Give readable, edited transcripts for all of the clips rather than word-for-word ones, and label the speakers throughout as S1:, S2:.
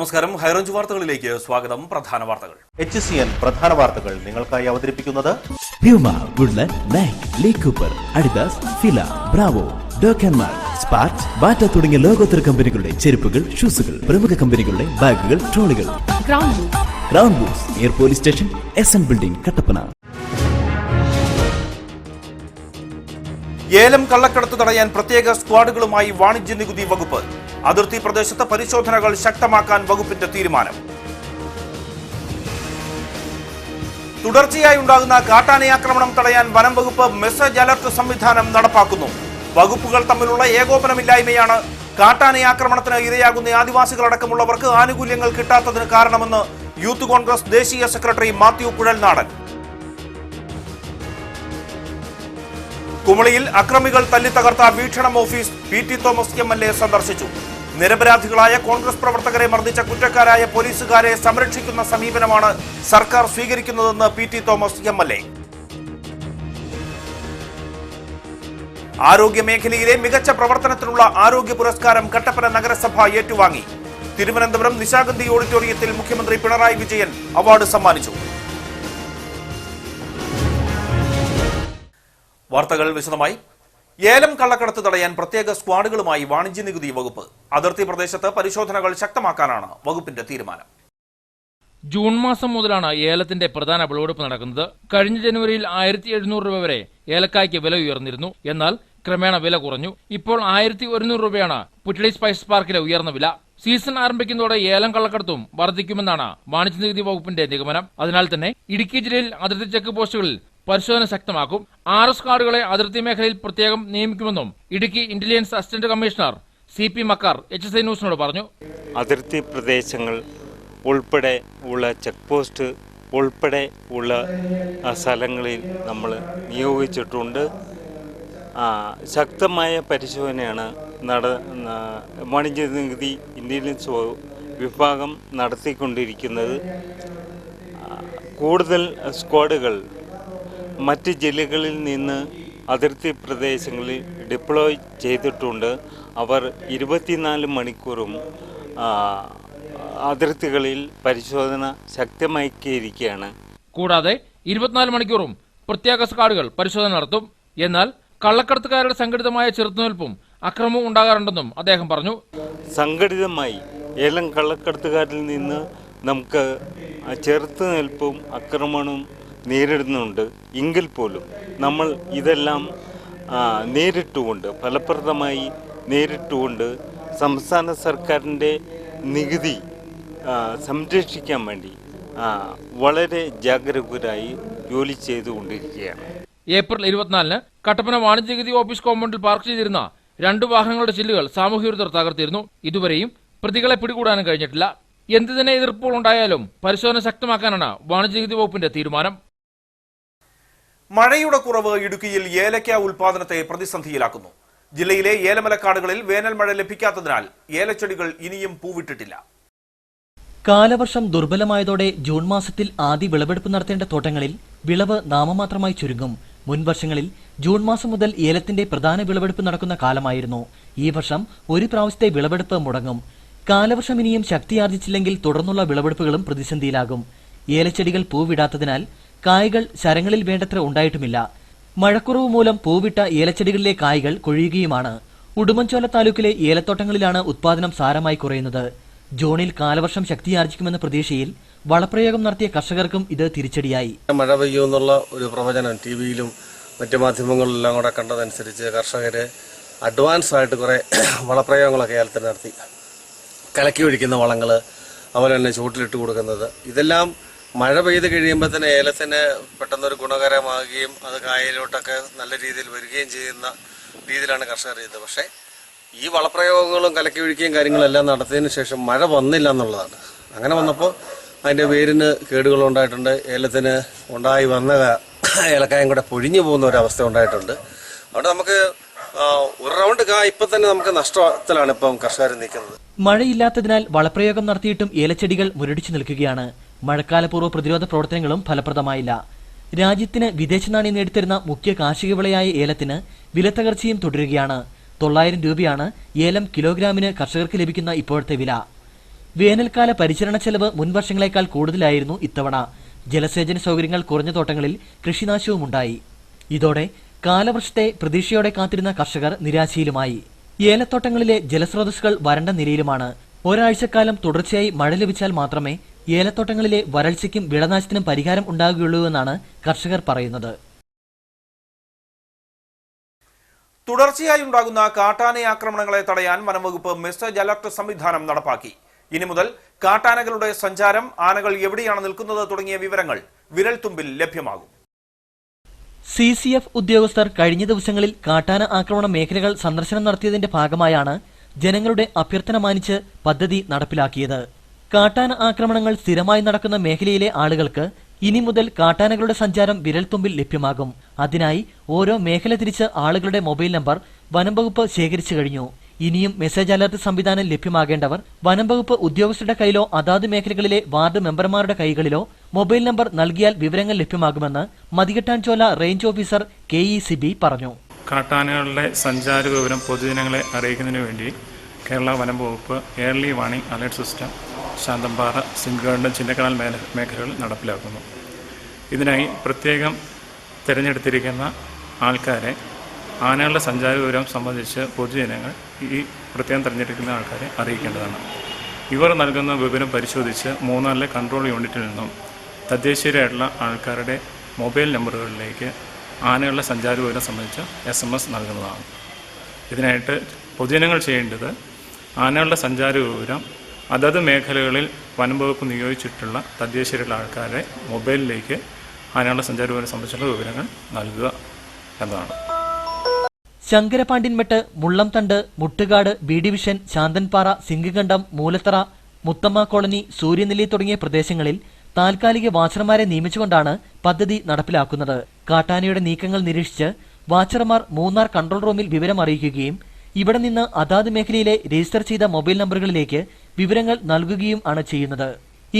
S1: നമസ്കാരം. ഹൈറേഞ്ച് വാർത്തകളിലേക്ക് സ്വാഗതം. പ്രധാന വാർത്തകൾ.
S2: HCN പ്രധാന വാർത്തകൾ നിങ്ങൾക്കായി അവതരിപ്പിക്കുന്നത്
S3: Puma, Woodland, Nike, Lee Cooper, Adidas, Fila, Bravo, ഡോക്കൻമാർ, സ്പാർക്സ്, ബാറ്റ തുടങ്ങിയ ലോകോത്തര കമ്പനികളുടെ ചെരുപ്പുകൾ, ഷൂസുകൾ, പ്രമുഖ കമ്പനികളുടെ ബാഗുകൾ, ട്രോളികൾ. ഗ്രൗണ്ട് ബൂസ്, air police station, SN building, Kattappana.
S1: ഏലം കള്ളക്കടത്ത് തടയാൻ പ്രത്യേക സ്ക്വാഡുകളുമായി വാണിജ്യ നികുതി വകുപ്പ്. അതിർത്തി പ്രദേശത്ത് പരിശോധനകൾ ശക്തമാക്കാൻ വകുപ്പിന്റെ തീരുമാനം. തുടർച്ചയായി ഉണ്ടാകുന്ന കാട്ടാനയാക്രമണം തടയാൻ വനം വകുപ്പ് മെസ്സേജ് അലർട്ട് സംവിധാനം നടപ്പാക്കുന്നു. വകുപ്പുകൾ തമ്മിലുള്ള ഏകോപനമില്ലായ്മയാണ് കാട്ടാനയാക്രമണത്തിന് ഇരയാകുന്ന ആദിവാസികളടക്കമുള്ളവർക്ക് ആനുകൂല്യങ്ങൾ കിട്ടാത്തതിന് കാരണമെന്ന് യൂത്ത് കോൺഗ്രസ് ദേശീയ സെക്രട്ടറി മാത്യു കുഴൽനാടൻ. കുമളിയിൽ അക്രമികൾ തല്ലിത്തകർത്ത വീക്ഷണം ഓഫീസ് PT തോമസ് MLA സന്ദർശിച്ചു. നിരപരാധികളായ കോൺഗ്രസ് പ്രവർത്തകരെ മർദ്ദിച്ച കുറ്റക്കാരായ പോലീസുകാരെ സംരക്ഷിക്കുന്ന സമീപനമാണ് സർക്കാർ സ്വീകരിക്കുന്നതെന്ന് PT തോമസ് MLA. ആരോഗ്യ മേഖലയിലെ മികച്ച പ്രവർത്തനത്തിനുള്ള ആരോഗ്യ പുരസ്കാരം കട്ടപ്പന നഗരസഭ ഏറ്റുവാങ്ങി. തിരുവനന്തപുരം നിശാഗന്ധി ഓഡിറ്റോറിയത്തിൽ മുഖ്യമന്ത്രി പിണറായി വിജയൻ അവാർഡ് സമ്മാനിച്ചു. വാർത്തകൾ വിശദമായി. ഏലം കള്ളക്കടത്ത് തടയാൻ പ്രത്യേക സ്ക്വാഡുകളുമായി വാണിജ്യ നികുതി വകുപ്പ്. അതിർത്തി പ്രദേശത്ത് പരിശോധനകൾ ശക്തമാക്കാനാണ് വകുപ്പിന്റെ തീരുമാനം.
S4: ജൂൺ മാസം മുതലാണ് ഏലത്തിന്റെ പ്രധാന വിളവെടുപ്പ് നടക്കുന്നത്. കഴിഞ്ഞ ജനുവരിയിൽ 1700 രൂപ വരെ ഏലക്കായ്ക്ക് വില ഉയർന്നിരുന്നു. എന്നാൽ ക്രമേണ വില കുറഞ്ഞു. ഇപ്പോൾ 1100 രൂപയാണ് പുറ്റളി സ്പൈസ് പാർക്കിലെ ഉയർന്ന വില. സീസൺ ആരംഭിക്കുന്നതോടെ ഏലം കള്ളക്കടത്തും വർദ്ധിക്കുമെന്നാണ് വാണിജ്യ നികുതി വകുപ്പിന്റെ നിഗമനം. അതിനാൽ തന്നെ ഇടുക്കി ജില്ലയിൽ അതിർത്തി ചെക്ക് പോസ്റ്റുകളിൽ പരിശോധന ശക്തമാക്കും. 6 സ്ക്വാഡുകളെ അതിർത്തി മേഖലയിൽ പ്രത്യേകം നിയമിക്കുമെന്നും Idukki intelligence assistant commissioner CP Makkar HSI ന്യൂസിനോട് പറഞ്ഞു.
S5: അതിർത്തി പ്രദേശങ്ങൾ ഉൾപ്പെടെ ഉള്ള ചെക്ക് പോസ്റ്റ് ഉൾപ്പെടെ ഉള്ള സ്ഥലങ്ങളിൽ നമ്മൾ നിയോഗിച്ചിട്ടുണ്ട്. ശക്തമായ പരിശോധനയാണ് വാണിജ്യ നികുതി ഇന്റലിജൻസ് വിഭാഗം നടത്തിക്കൊണ്ടിരിക്കുന്നത്. കൂടുതൽ സ്ക്വാഡുകൾ മറ്റ് ജില്ലകളിൽ നിന്ന് അതിർത്തി പ്രദേശങ്ങളിൽ ഡിപ്ലോയ് ചെയ്തിട്ടുണ്ട്. അവർ 24 മണിക്കൂറും അതിർത്തികളിൽ പരിശോധന ശക്തമാക്കിയിരിക്കുകയാണ്.
S4: കൂടാതെ 24 മണിക്കൂറും പ്രത്യേക സ്ക്വാഡുകൾ പരിശോധന നടത്തും. എന്നാൽ കള്ളക്കടത്തുകാരുടെ സംഘടിതമായ ചെറുത്തുനിൽപ്പും അക്രമവും ഉണ്ടാകാറുണ്ടെന്നും അദ്ദേഹം പറഞ്ഞു.
S5: സംഘടിതമായി ഏലം കള്ളക്കടത്തുകാരിൽ നിന്ന് നമുക്ക് ചെറുത്തുനിൽപ്പും ആക്രമണവും നേരിടുന്നുണ്ട്. എങ്കിൽ പോലും നമ്മൾ ഇതെല്ലാം നേരിട്ടുകൊണ്ട് ഫലപ്രദമായി നേരിട്ടുകൊണ്ട് സംസ്ഥാന സർക്കാരിൻ്റെ നികുതി സംരക്ഷിക്കാൻ വേണ്ടി വളരെ ജാഗരൂകരായി ജോലി ചെയ്തുകൊണ്ടിരിക്കുകയാണ്.
S4: ഏപ്രിൽ 24-ന് കട്ടപ്പന വാണിജ്യ നികുതി ഓഫീസ് കോമ്പൗണ്ടിൽ പാർക്ക് ചെയ്തിരുന്ന 2 വാഹനങ്ങളുടെ ചില്ലുകൾ സാമൂഹ്യവിരുദ്ധർ തകർത്തിരുന്നു. ഇതുവരെയും പ്രതികളെ പിടികൂടാനും കഴിഞ്ഞിട്ടില്ല. എന്തുതന്നെ എതിർപ്പുകൾ ഉണ്ടായാലും പരിശോധന ശക്തമാക്കാനാണ് വാണിജ്യ നികുതി വകുപ്പിന്റെ തീരുമാനം.
S1: മഴയുടെ കുറവ് ഇടുക്കിയിൽ ഏലക്ക ഉൽപാദനത്തെ പ്രതിസന്ധിയിലാക്കുന്നു. ജില്ലയിലെ ഏലമലക്കാടുകളിൽ വേനൽ മഴ ലഭിക്കാത്തതിനാൽ ഏലച്ചെടികൾ ഇനിയും പൂവിട്ടിട്ടില്ല.
S6: കാലവർഷം ദുർബലമായതോടെ ജൂൺ മാസത്തിൽ ആദ്യ വിളവെടുപ്പ് നടത്തേണ്ട തോട്ടങ്ങളിൽ വിളവ് നാമമാത്രമായി ചുരുങ്ങും. മുൻ വർഷങ്ങളിൽ ജൂൺ മാസം മുതൽ ഏലത്തിന്റെ പ്രധാന വിളവെടുപ്പ് നടക്കുന്ന കാലമായിരുന്നു. ഈ വർഷം ഒരു പ്രാവശ്യത്തെ വിളവെടുപ്പ് മുടങ്ങും. കാലവർഷം ഇനിയും ശക്തിയാർജിച്ചില്ലെങ്കിൽ തുടർന്നുള്ള വിളവെടുപ്പുകളും പ്രതിസന്ധിയിലാകും. ഏലച്ചെടികൾ പൂവിടാത്തതിനാൽ കായ്കൾ ശരങ്ങളിൽ വേണ്ടത്ര ഉണ്ടായിട്ടുമില്ല. മഴക്കുറവ് മൂലം പൂവിട്ട ഏലച്ചെടികളിലെ കായ്കൾ കൊഴിയുകയുമാണ്. ഉടുമ്പൻചോല താലൂക്കിലെ ഏലത്തോട്ടങ്ങളിലാണ് ഉത്പാദനം സാരമായി കുറയുന്നത്. ജൂണിൽ കാലവർഷം ശക്തിയാർജിക്കുമെന്ന പ്രതീക്ഷയിൽ വളപ്രയോഗം നടത്തിയ കർഷകർക്കും ഇത് തിരിച്ചടിയായി.
S7: മഴ പെയ്യുമെന്നുള്ള ഒരു പ്രവചനം ടിവിയിലും മറ്റു മാധ്യമങ്ങളിലെല്ലാം കൂടെ കണ്ടതനുസരിച്ച് കർഷകർ അഡ്വാൻസ് ആയിട്ട് കുറേ വളപ്രയോഗങ്ങളൊക്കെ ഏലത്തിന് നടത്തി. കലക്കി ഒഴിക്കുന്ന വളങ്ങൾ, അതുപോലെ തന്നെ ചൂട്ടിലിട്ട് കൊടുക്കുന്നത്, ഇതെല്ലാം മഴ പെയ്ത് കഴിയുമ്പോൾ തന്നെ ഏലത്തിന് പെട്ടെന്നൊരു ഗുണകരമാകുകയും അത് കായലോട്ടൊക്കെ നല്ല രീതിയിൽ വരികയും ചെയ്യുന്ന രീതിയിലാണ് കർഷകർ ചെയ്തത്. പക്ഷേ ഈ വളപ്രയോഗങ്ങളും കലക്കി ഒഴിക്കുകയും കാര്യങ്ങളെല്ലാം നടത്തിയതിന് ശേഷം മഴ വന്നില്ല എന്നുള്ളതാണ്. അങ്ങനെ വന്നപ്പോൾ അതിൻ്റെ വേരിന് കേടുകളുണ്ടായിട്ടുണ്ട്. ഏലത്തിന് ഉണ്ടായി വന്ന ഏലക്കായും കൂടെ പൊഴിഞ്ഞു പോകുന്ന ഒരവസ്ഥ ഉണ്ടായിട്ടുണ്ട്. അതുകൊണ്ട് നമുക്ക് ഒരു റൗണ്ട് ഇപ്പം തന്നെ നമുക്ക് നഷ്ടത്തിലാണ് ഇപ്പം കർഷകർ നിൽക്കുന്നത്.
S6: മഴയില്ലാത്തതിനാൽ വളപ്രയോഗം നടത്തിയിട്ടും ഏലച്ചെടികൾ മുരടിച്ചു നിൽക്കുകയാണ്. മഴക്കാലപൂർവ്വ പ്രതിരോധ പ്രവർത്തനങ്ങളും ഫലപ്രദമായില്ല. രാജ്യത്തിന് വിദേശ നാണ്യം നേടിത്തരുന്ന മുഖ്യ കാർഷിക വിളയായ ഏലത്തിന് വിലത്തകർച്ചയും തുടരുകയാണ്. 900 രൂപയാണ് ഏലം കിലോഗ്രാമിന് കർഷകർക്ക് ലഭിക്കുന്ന ഇപ്പോഴത്തെ വില. വേനൽക്കാല പരിചരണ ചെലവ് മുൻവർഷങ്ങളെക്കാൾ കൂടുതലായിരുന്നു ഇത്തവണ. ജലസേചന സൗകര്യങ്ങൾ കുറഞ്ഞ തോട്ടങ്ങളിൽ കൃഷിനാശവുമുണ്ടായി. ഇതോടെ കാലവർഷത്തെ പ്രതീക്ഷയോടെ കാത്തിരുന്ന കർഷകർ നിരാശയിലുമായി. ഏലത്തോട്ടങ്ങളിലെ ജലസ്രോതസ്സുകൾ വരണ്ട നിലയിലുമാണ്. ഒരാഴ്ചക്കാലം തുടർച്ചയായി മഴ ലഭിച്ചാൽ മാത്രമേ ഏലത്തോട്ടങ്ങളിലെ വരൾച്ചയ്ക്കും വിളനാശത്തിനും പരിഹാരം ഉണ്ടാകുകയുള്ളൂവെന്നാണ് കർഷകർ പറയുന്നത്.
S1: തുടർച്ചയായി ഉണ്ടാകുന്ന കാട്ടാന ആക്രമണങ്ങളെ തടയാൻ വനംവകുപ്പ് മെസ്സേജ് അലർട്ട് സംവിധാനം നടപ്പാക്കി. ഇനി മുതൽ കാട്ടാനകളുടെ സഞ്ചാരം, ആനകൾ എവിടെയാണ് നിൽക്കുന്നത് തുടങ്ങിയ വിവരങ്ങൾ വിരൽത്തുമ്പിൽ ലഭ്യമാകും.
S6: CCF ഉദ്യോഗസ്ഥർ കഴിഞ്ഞ ദിവസങ്ങളിൽ കാട്ടാന ആക്രമണ മേഖലകൾ സന്ദർശനം നടത്തിയതിന്റെ ഭാഗമായാണ് ജനങ്ങളുടെ അഭ്യർത്ഥന മാനിച്ച് പദ്ധതി നടപ്പിലാക്കിയത്. കാട്ടാന ആക്രമണങ്ങൾ സ്ഥിരമായി നടക്കുന്ന മേഖലയിലെ ആളുകൾക്ക് ഇനി മുതൽ കാട്ടാനകളുടെ സഞ്ചാരം വിരൽത്തുമ്പിൽ ലഭ്യമാകും. അതിനായി ഓരോ മേഖല തിരിച്ച് ആളുകളുടെ മൊബൈൽ നമ്പർ വനംവകുപ്പ് ശേഖരിച്ചു കഴിഞ്ഞു. ഇനിയും മെസ്സേജ് അലർട്ട് സംവിധാനം ലഭ്യമാകേണ്ടവർ വനംവകുപ്പ് ഉദ്യോഗസ്ഥരുടെ കയ്യിലോ അതാത് മേഖലകളിലെ വാർഡ് മെമ്പർമാരുടെ കൈകളിലോ മൊബൈൽ നമ്പർ നൽകിയാൽ വിവരങ്ങൾ ലഭ്യമാകുമെന്ന് മതികെട്ടാൻചോല റേഞ്ച് ഓഫീസർ KECB പറഞ്ഞു.
S8: കാട്ടാനകളുടെ സഞ്ചാര വിവരം പൊതുജനങ്ങളെ അറിയിക്കുന്നതിന് വേണ്ടി കേരള വനം വകുപ്പ് early warning alert system Santhanpara, സിംഗാർഡ്, ചിന്നക്കനാൽ മേഖലകളിൽ നടപ്പിലാക്കുന്നു. ഇതിനായി പ്രത്യേകം തിരഞ്ഞെടുത്തിരിക്കുന്ന ആൾക്കാരെ ആനകളുടെ സഞ്ചാര വിവരം സംബന്ധിച്ച് പൊതുജനങ്ങൾ ഈ പ്രത്യേകം തിരഞ്ഞെടുക്കുന്ന ആൾക്കാരെ അറിയിക്കേണ്ടതാണ്. ഇവർ നൽകുന്ന വിവരം പരിശോധിച്ച് 3 കൺട്രോൾ യൂണിറ്റിൽ നിന്നും തദ്ദേശീയരായിട്ടുള്ള ആൾക്കാരുടെ മൊബൈൽ നമ്പറുകളിലേക്ക് ആനകളുടെ സഞ്ചാര വിവരം സംബന്ധിച്ച് SMS നൽകുന്നതാണ്. ഇതിനായിട്ട് പൊതുജനങ്ങൾ ചെയ്യേണ്ടത് ആനകളുടെ സഞ്ചാര വിവരം അതത് മേഖലകളിൽ വനം വകുപ്പ് നിയോഗിച്ചിട്ടുള്ള തദ്ദേശീയരായിട്ടുള്ള ആൾക്കാരുടെ മൊബൈലിലേക്ക് ആനകളുടെ സഞ്ചാര വിവരം സംബന്ധിച്ചുള്ള വിവരങ്ങൾ നൽകുക എന്നതാണ്.
S6: Sankarapandiyanmettu, Mullamthandu, Muttukadu, B division, Santhanpara, Singukandam, Moolathara, Muthamma colony, Suryanelli തുടങ്ങിയ പ്രദേശങ്ങളിൽ താൽക്കാലിക വാച്ചർമാരെ നിയമിച്ചുകൊണ്ടാണ് പദ്ധതി നടപ്പിലാക്കുന്നത്. കാട്ടാനയുടെ നീക്കങ്ങൾ നിരീക്ഷിച്ച് വാച്ചർമാർ മൂന്നാർ കൺട്രോൾ റൂമിൽ വിവരം അറിയിക്കുകയും ഇവിടെ നിന്ന് അതാത് മേഖലയിലെ രജിസ്റ്റർ ചെയ്ത മൊബൈൽ നമ്പറുകളിലേക്ക് വിവരങ്ങൾ നൽകുകയും ആണ് ചെയ്യുന്നത്.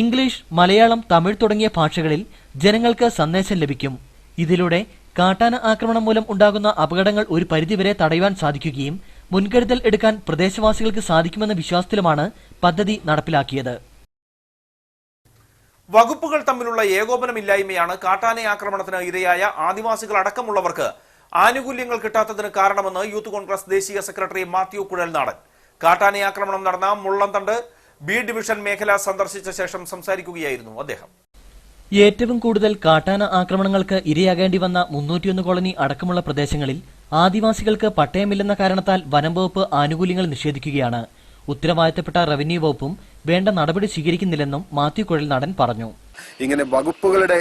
S6: ഇംഗ്ലീഷ്, മലയാളം, തമിഴ് തുടങ്ങിയ ഭാഷകളിൽ ജനങ്ങൾക്ക് സന്ദേശം ലഭിക്കും. ഇതിലൂടെ കാട്ടാന ആക്രമണം മൂലം ഉണ്ടാകുന്ന അപകടങ്ങൾ ഒരു പരിധിവരെ തടയുവാൻ സാധിക്കുകയും മുൻകരുതൽ എടുക്കാൻ പ്രദേശവാസികൾക്ക് സാധിക്കുമെന്ന വിശ്വാസത്തിലുമാണ് പദ്ധതി നടപ്പിലാക്കിയത്.
S1: വകുപ്പുകൾ തമ്മിലുള്ള ഏകോപനമില്ലായ്മയാണ് കാട്ടാന ആക്രമണത്തിന് ഇരയായ ആദിവാസികൾ അടക്കമുള്ളവർക്ക് ആനുകൂല്യങ്ങൾ കിട്ടാത്തതിന് കാരണമെന്ന് യൂത്ത് കോൺഗ്രസ് ദേശീയ സെക്രട്ടറി മാത്യു കുഴൽനാടൻ കാട്ടാന ആക്രമണം നടന്ന മുള്ളംതണ്ട് B ഡിവിഷൻ മേഖല സന്ദർശിച്ച ശേഷം സംസാരിക്കുകയായിരുന്നു അദ്ദേഹം.
S6: ഏറ്റവും കൂടുതൽ കാട്ടാന ആക്രമണങ്ങൾക്ക് ഇരയാകേണ്ടി വന്ന 301 കോളനി അടക്കമുള്ള പ്രദേശങ്ങളിൽ ആദിവാസികൾക്ക് പട്ടയമില്ലെന്ന കാരണത്താൽ വനം വകുപ്പ് ആനുകൂല്യങ്ങൾ നിഷേധിക്കുകയാണ്. ഉത്തരവാദിത്തപ്പെട്ട റവന്യൂ വകുപ്പും വേണ്ട നടപടി സ്വീകരിക്കുന്നില്ലെന്നും മാത്യു കുഴൽനാടൻ പറഞ്ഞു.
S9: ഇങ്ങനെ വകുപ്പുകളുടെ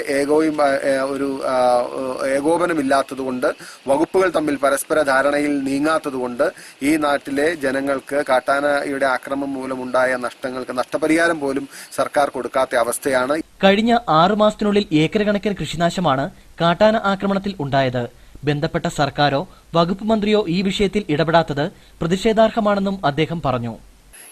S9: ഏകോപനമില്ലാത്തതുകൊണ്ട്, വകുപ്പുകൾ തമ്മിൽ പരസ്പര ധാരണയിൽ നീങ്ങാത്തതുകൊണ്ട് ഈ നാട്ടിലെ ജനങ്ങൾക്ക് കാട്ടാനയുടെ ആക്രമണം മൂലമുണ്ടായ നഷ്ടങ്ങൾക്ക് നഷ്ടപരിഹാരം പോലും സർക്കാർ കൊടുക്കാത്ത അവസ്ഥയാണ്.
S6: കഴിഞ്ഞ 6 മാസത്തിനുള്ളിൽ ഏക്കർ കണക്കിന് കൃഷിനാശമാണ് കാട്ടാന ആക്രമണത്തിൽ ഉണ്ടായത്. ബന്ധപ്പെട്ട സർക്കാരോ വകുപ്പ് മന്ത്രിയോ ഈ വിഷയത്തിൽ ഇടപെടാത്തത് പ്രതിഷേധാർഹമാണെന്നും അദ്ദേഹം പറഞ്ഞു.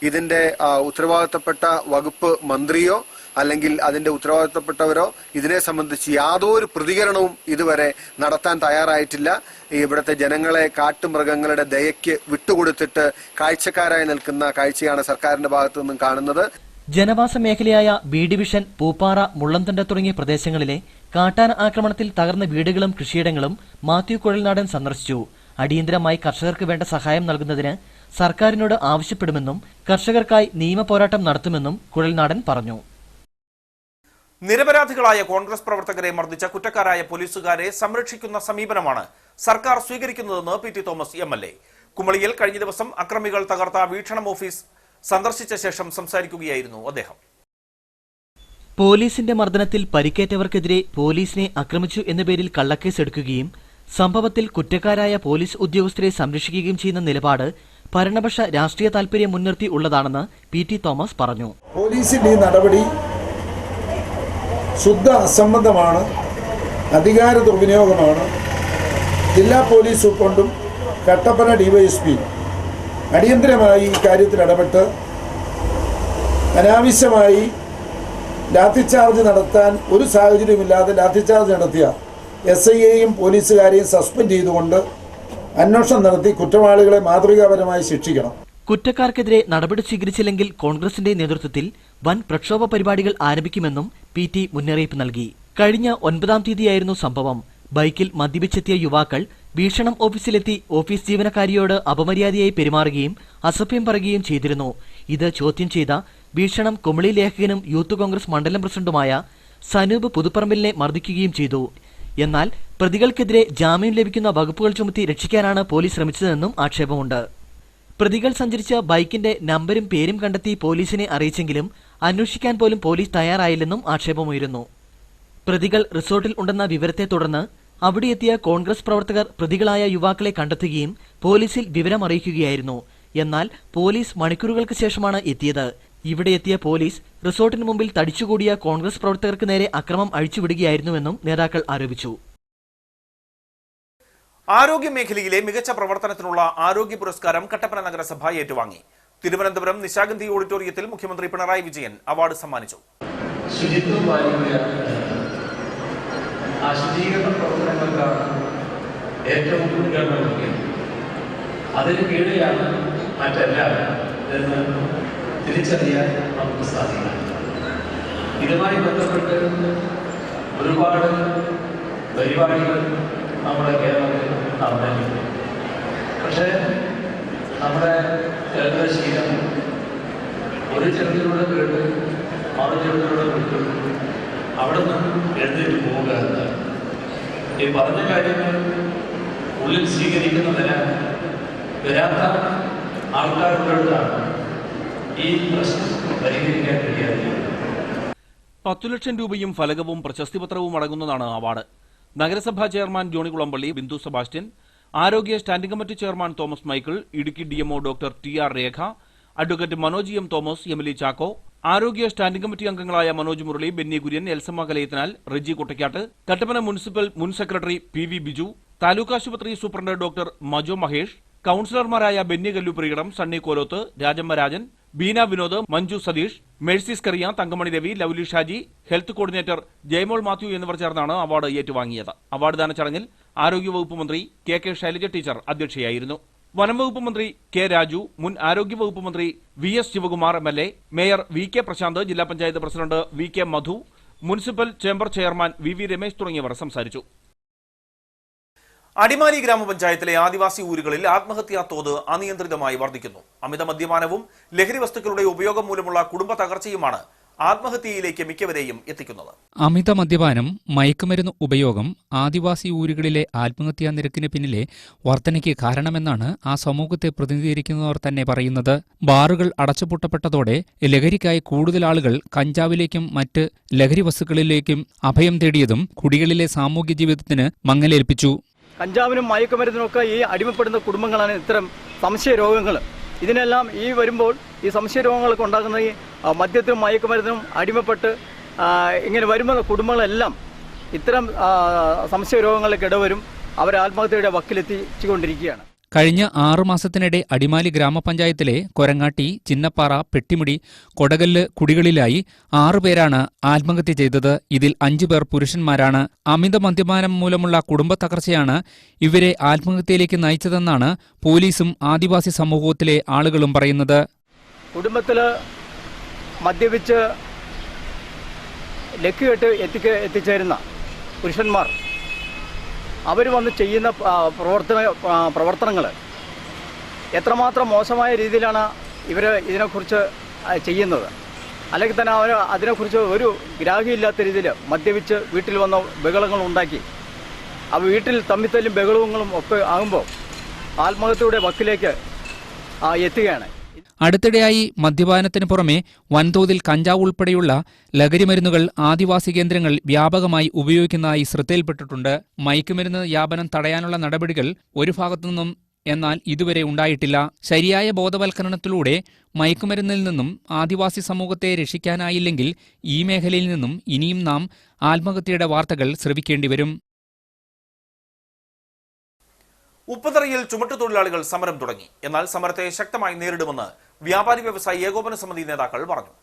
S9: ഇതിന്റെ ഉത്തരവാദിത്തപ്പെട്ട വകുപ്പ് മന്ത്രിയോ അല്ലെങ്കിൽ അതിന്റെ ഉത്തരവാദിത്തപ്പെട്ടവരോ ഇതിനെ സംബന്ധിച്ച് യാതൊരു പ്രതികരണവും ഇതുവരെ നടത്താൻ തയ്യാറായിട്ടില്ല. ഇവിടുത്തെ ജനങ്ങളെ കാട്ടുമൃഗങ്ങളുടെ ദയയ്ക്ക് വിട്ടുകൊടുത്തിട്ട് കാഴ്ചക്കാരായി നിൽക്കുന്ന കാഴ്ചയാണ് സർക്കാരിന്റെ ഭാഗത്തു നിന്നും കാണുന്നത്.
S6: ജനവാസ മേഖലയായ B ഡിവിഷൻ, പൂപ്പാറ, മുള്ളംതണ്ട് തുടങ്ങിയ പ്രദേശങ്ങളിലെ കാട്ടാന ആക്രമണത്തിൽ തകർന്ന വീടുകളും കൃഷിയിടങ്ങളും മാത്യു കുഴൽനാടൻ സന്ദർശിച്ചു. അടിയന്തരമായി കർഷകർക്ക് വേണ്ട സഹായം നൽകുന്നതിന് സർക്കാരിനോട് ആവശ്യപ്പെടുമെന്നും കർഷകർക്കായി നിയമ പോരാട്ടം നടത്തുമെന്നും കുഴൽനാടൻ പറഞ്ഞു.
S1: നിരപരാധികളായ കോൺഗ്രസ് പ്രവർത്തകരെ മർദ്ദിച്ച കുറ്റക്കാരായ പോലീസുകാരെ സംരക്ഷിക്കുന്ന സമീപനമാണ് സർക്കാർ സ്വീകരിക്കുന്നതെന്ന് PT തോമസ് MLA. കുമളിയിൽ കഴിഞ്ഞ ദിവസം അക്രമികൾ തകർത്ത വീക്ഷണം ഓഫീസ് സന്ദർശിച്ച ശേഷം സംസാരിക്കുകയായിരുന്നു അദ്ദേഹം.
S6: പോലീസിന്റെ മർദ്ദനത്തിൽ പരിക്കേറ്റവർക്കെതിരെ പോലീസിനെ ആക്രമിച്ചു എന്ന പേരിൽ കള്ളക്കേസ് എടുക്കുകയും സംഭവത്തിൽ കുറ്റക്കാരായ പോലീസ് ഉദ്യോഗസ്ഥരെ സംരക്ഷിക്കുകയും ചെയ്യുന്ന നിലപാട് ഭരണപക്ഷ രാഷ്ട്രീയ താൽപര്യം മുൻനിർത്തി ഉള്ളതാണെന്ന് PT തോമസ് പറഞ്ഞു.
S10: പോലീസിന്റെ ഈ നടപടി ശുദ്ധ അസംബന്ധമാണ്, അധികാര ദുർവിനിയോഗമാണ്. ജില്ലാ പോലീസ് സൂപ്രണ്ടും കട്ടപ്പന DYSP അടിയന്തരമായി ഈ കാര്യത്തിൽ ഇടപെട്ട് അനാവശ്യമായി ലാത്തിച്ചാർജ് നടത്താൻ ഒരു സാഹചര്യമില്ലാതെ ലാത്തിച്ചാർജ് നടത്തിയ SIയെയും പോലീസുകാരെയും സസ്പെൻഡ് ചെയ്തുകൊണ്ട് അന്വേഷണം നടത്തി കുറ്റവാളികളെ മാതൃകാപരമായി ശിക്ഷിക്കണം.
S6: കുറ്റക്കാർക്കെതിരെ നടപടി സ്വീകരിച്ചില്ലെങ്കിൽ കോൺഗ്രസിന്റെ നേതൃത്വത്തിൽ വൻ പ്രക്ഷോഭ പരിപാടികൾ ആരംഭിക്കുമെന്നും PT മുന്നറിയിപ്പ് നൽകി. കഴിഞ്ഞ 9-ാം തീയതിയായിരുന്നു സംഭവം. ബൈക്കിൽ മദ്യപിച്ചെത്തിയ യുവാക്കൾ വീക്ഷണം ഓഫീസിലെത്തി ഓഫീസ് ജീവനക്കാരിയോട് അപമര്യാദയായി പെരുമാറുകയും അസഭ്യം പറയുകയും ചെയ്തിരുന്നു. ഇത് ചോദ്യം ചെയ്ത വീക്ഷണം കുമളി ലേഖകനും യൂത്ത് കോൺഗ്രസ് മണ്ഡലം പ്രസിഡന്റുമായ സനൂപ് പുതുപ്പറമ്പിലിനെ മർദ്ദിക്കുകയും ചെയ്തു. എന്നാൽ പ്രതികൾക്കെതിരെ ജാമ്യം ലഭിക്കുന്ന വകുപ്പുകൾ ചുമത്തി രക്ഷിക്കാനാണ് പോലീസ് ശ്രമിച്ചതെന്നും ആക്ഷേപമുണ്ട്. പ്രതികൾ സഞ്ചരിച്ച ബൈക്കിന്റെ നമ്പരും പേരും കണ്ടെത്തി പോലീസിനെ അറിയിച്ചെങ്കിലും അന്വേഷിക്കാൻ പോലും പോലീസ് തയ്യാറായില്ലെന്നും ആക്ഷേപമുയരുന്നു. പ്രതികൾ റിസോർട്ടിൽ ഉണ്ടെന്ന വിവരത്തെ തുടർന്ന് അവിടെയെത്തിയ കോൺഗ്രസ് പ്രവർത്തകർ പ്രതികളായ യുവാക്കളെ കണ്ടെത്തുകയും പോലീസിൽ വിവരമറിയിക്കുകയായിരുന്നു. എന്നാൽ പോലീസ് മണിക്കൂറുകൾക്ക് ശേഷമാണ് എത്തിയത്. ഇവിടെ എത്തിയ പോലീസ് റിസോർട്ടിന് മുമ്പിൽ തടിച്ചുകൂടിയ കോൺഗ്രസ് പ്രവർത്തകർക്ക് നേരെ അക്രമം അഴിച്ചുവിടുകയായിരുന്നുവെന്നും നേതാക്കൾ ആരോപിച്ചു.
S1: ആരോഗ്യ മേഖലയിലെ മികച്ച പ്രവർത്തനത്തിനുള്ള ആരോഗ്യ പുരസ്കാരം കട്ടപ്പന നഗരസഭ ഏറ്റുവാങ്ങി. തിരുവനന്തപുരം നിശാഗന്ധി ഓഡിറ്റോറിയത്തിൽ മുഖ്യമന്ത്രി പിണറായി വിജയൻ അവാർഡ് സമ്മാനിച്ചു.
S11: ശുചീകരണ പ്രവർത്തനങ്ങൾക്കാണ് ഏറ്റവും മുൻഗണന നൽകിയത്. അതിന് കീഴെയാണ് മറ്റെല്ലാം എന്ന് തിരിച്ചറിയാൻ നമുക്ക് സാധിക്കും. ഇതുമായി ബന്ധപ്പെട്ട് ഒരുപാട് പരിപാടികൾ നമ്മുടെ കേരളത്തിൽ നടന്നിട്ടുണ്ട്. പക്ഷേ നമ്മുടെ ശീലം ഒരു ചെറുതിലൂടെ കേട്ട് മറു ചെറുതിലൂടെ വിട്ടു അവിടെ നിന്ന് എഴുന്നേറ്റ് പോവുക എന്നാണ്. ഈ പറഞ്ഞ കാര്യങ്ങൾ ഉള്ളിൽ സ്വീകരിക്കുന്നതിന് വരാത്ത ആൾക്കാരുടെ ഈ പ്രശ്നം പരിഹരിക്കാൻ കഴിയാതെ
S12: 10 ലക്ഷം രൂപയും ഫലകവും പ്രശസ്തിപത്രവും അടങ്ങുന്നതാണ് അവാർഡ്. നഗരസഭാ chairman Johnny Kulampally, Bindu Sebastian, ആരോഗ്യ standing committee chairman Thomas Michael, Idukki DMO doctor TR Rekha, advocate Manoj M Thomas, Emily Chacko, ആരോഗ്യ സ്റ്റാൻഡിംഗ് കമ്മിറ്റി അംഗങ്ങളായ മനോജ് മുരളി, ബെന്നി കുര്യൻ, എൽസമ്മ കലയത്തിനാൽ, റെജി കുട്ടക്കാട്ട്, കട്ടപ്പന മുനിസിപ്പൽ മുൻ സെക്രട്ടറി PV ബിജു, താലൂക്ക് ആശുപത്രി സൂപ്രണ്ട് ഡോക്ടർ മജോ മഹേഷ്, കൌൺസിലർമാരായ Benny Kallupreedam, Sunny Koloth, Rajamma Rajan, Beena Vinod, Manju Satheesh, Mercy Kariya, Thankamani Ravi, Lovely Shaji, health coordinator Jayamol Mathew എന്നിവർ ചേർന്നാണ് അവാർഡ് ഏറ്റുവാങ്ങിയത്. അവാർഡ് ദാന ചടങ്ങിൽ ആരോഗ്യവകുപ്പ് മന്ത്രി KK ശൈലജ ടീച്ചർ അധ്യക്ഷയായിരുന്നു. വനം വകുപ്പ് മന്ത്രി K രാജു, മുൻ ആരോഗ്യവകുപ്പ് മന്ത്രി VS Sivakumar MLA, mayor VK Prasanth, ജില്ലാ panchayat president VK Madhu, municipal chamber chairman VV Ramesh തുടങ്ങിയവർ സംസാരിച്ചു.
S1: അടിമാലി ഗ്രാമപഞ്ചായത്തിലെ ആദിവാസി ഊരുകളിൽ ആത്മഹത്യാ തോത് അനിയന്ത്രിതമായി വർദ്ധിക്കുന്നു. അമിത മദ്യപാനവും ലഹരി വസ്തുക്കളുടെ ഉപയോഗം മൂലമുള്ള കുടുംബ തകർച്ചയുമാണ് ആത്മഹത്യയിലേക്ക് മിക്കവരെയും എത്തിക്കുന്നത്.
S13: അമിത മദ്യപാനം, മയക്കുമരുന്ന് ഉപയോഗം ആദിവാസി ഊരുകളിലെ ആത്മഹത്യാ നിരക്കിന് പിന്നിലെ വർധനയ്ക്ക് കാരണമെന്നാണ് ആ സമൂഹത്തെ പ്രതിനിധീകരിക്കുന്നവർ തന്നെ പറയുന്നത്. ബാറുകൾ അടച്ചുപൂട്ടപ്പെട്ടതോടെ ലഹരിക്കായി കൂടുതൽ ആളുകൾ കഞ്ചാവിലേക്കും മറ്റ് ലഹരി വസ്തുക്കളിലേക്കും അഭയം തേടിയതും കുടികളിലെ സാമൂഹ്യ ജീവിതത്തിന് മങ്ങലേൽപ്പിച്ചു.
S14: കഞ്ചാവിനും മയക്കുമരുന്നിനൊക്കെ ഈ അടിമപ്പെടുന്ന കുടുംബങ്ങളാണ് ഇത്തരം സംശയരോഗങ്ങൾ. ഇതിനെല്ലാം ഈ വരുമ്പോൾ ഈ സംശയരോഗങ്ങളൊക്കെ ഉണ്ടാകുന്ന ഈ മദ്യത്തിനും മയക്കുമരുന്നിനും അടിമപ്പെട്ട് ഇങ്ങനെ വരുന്ന കുടുംബങ്ങളെല്ലാം ഇത്തരം സംശയരോഗങ്ങളിലേക്ക് ഇടവരും. അവർ ആത്മഹത്യയുടെ വക്കിലെത്തിച്ചുകൊണ്ടിരിക്കുകയാണ്.
S13: കഴിഞ്ഞ 6 മാസത്തിനിടെ അടിമാലി ഗ്രാമപഞ്ചായത്തിലെ കൊരങ്ങാട്ടി, ചിന്നപ്പാറ, പെട്ടിമുടി, കൊടകല്ല് കുടികളിലായി 6 പേരാണ് ആത്മഹത്യ ചെയ്തത്. ഇതിൽ 5 പേർ പുരുഷന്മാരാണ്. അമിത മദ്യപാനം മൂലമുള്ള കുടുംബ തകർച്ചയാണ് ഇവരെ ആത്മഹത്യയിലേക്ക് നയിച്ചതെന്നാണ് പോലീസും ആദിവാസി സമൂഹത്തിലെ ആളുകളും പറയുന്നത്.
S14: കുടുംബത്തിൽ മദ്യപിച്ച് ലക്കുകെട്ട് എത്തിച്ചേരുന്ന പുരുഷന്മാർ അവർ വന്ന് ചെയ്യുന്ന പ്രവർത്തനങ്ങൾ എത്രമാത്രം മോശമായ രീതിയിലാണ് ഇവർ ഇതിനെക്കുറിച്ച് ചെയ്യുന്നത്. അല്ലെങ്കിൽ തന്നെ അവർ അതിനെക്കുറിച്ച് ഒരു ഗ്രാഹ്യമില്ലാത്ത രീതിയിൽ മദ്യപിച്ച് വീട്ടിൽ വന്ന ബഹളങ്ങൾ ഉണ്ടാക്കി ആ വീട്ടിൽ തമ്മിത്തല്ലും ബഹളങ്ങളും ഒക്കെ ആകുമ്പോൾ ആത്മഹത്യയുടെ വക്കിലേക്ക് എത്തുകയാണ്.
S13: അടുത്തിടെയായി മദ്യപാനത്തിന് പുറമെ വൻതോതിൽ കഞ്ചാവ് ഉൾപ്പെടെയുള്ള ലഹരിമരുന്നുകൾ ആദിവാസി കേന്ദ്രങ്ങൾ വ്യാപകമായി ഉപയോഗിക്കുന്നതായി ശ്രദ്ധയിൽപ്പെട്ടിട്ടുണ്ട്. മയക്കുമരുന്ന് വ്യാപനം തടയാനുള്ള നടപടികൾ ഒരു ഭാഗത്തുനിന്നും എന്നാൽ ഇതുവരെ ഉണ്ടായിട്ടില്ല. ശരിയായ ബോധവൽക്കരണത്തിലൂടെ മയക്കുമരുന്നിൽ നിന്നും ആദിവാസി സമൂഹത്തെ രക്ഷിക്കാനായില്ലെങ്കിൽ ഈ മേഖലയിൽ നിന്നും ഇനിയും നാം ആത്മഹത്യയുടെ വാർത്തകൾ ശ്രവിക്കേണ്ടിവരും.
S1: ഉപ്പുതറയിൽ ചുമട്ടുതൊഴിലാളികൾ സമരം തുടങ്ങി. എന്നാൽ സമരത്തെ ശക്തമായി നേരിടുമെന്ന് വ്യാപാരി വ്യവസായി ഏകോപന സമിതി നേതാക്കൾ പറഞ്ഞു.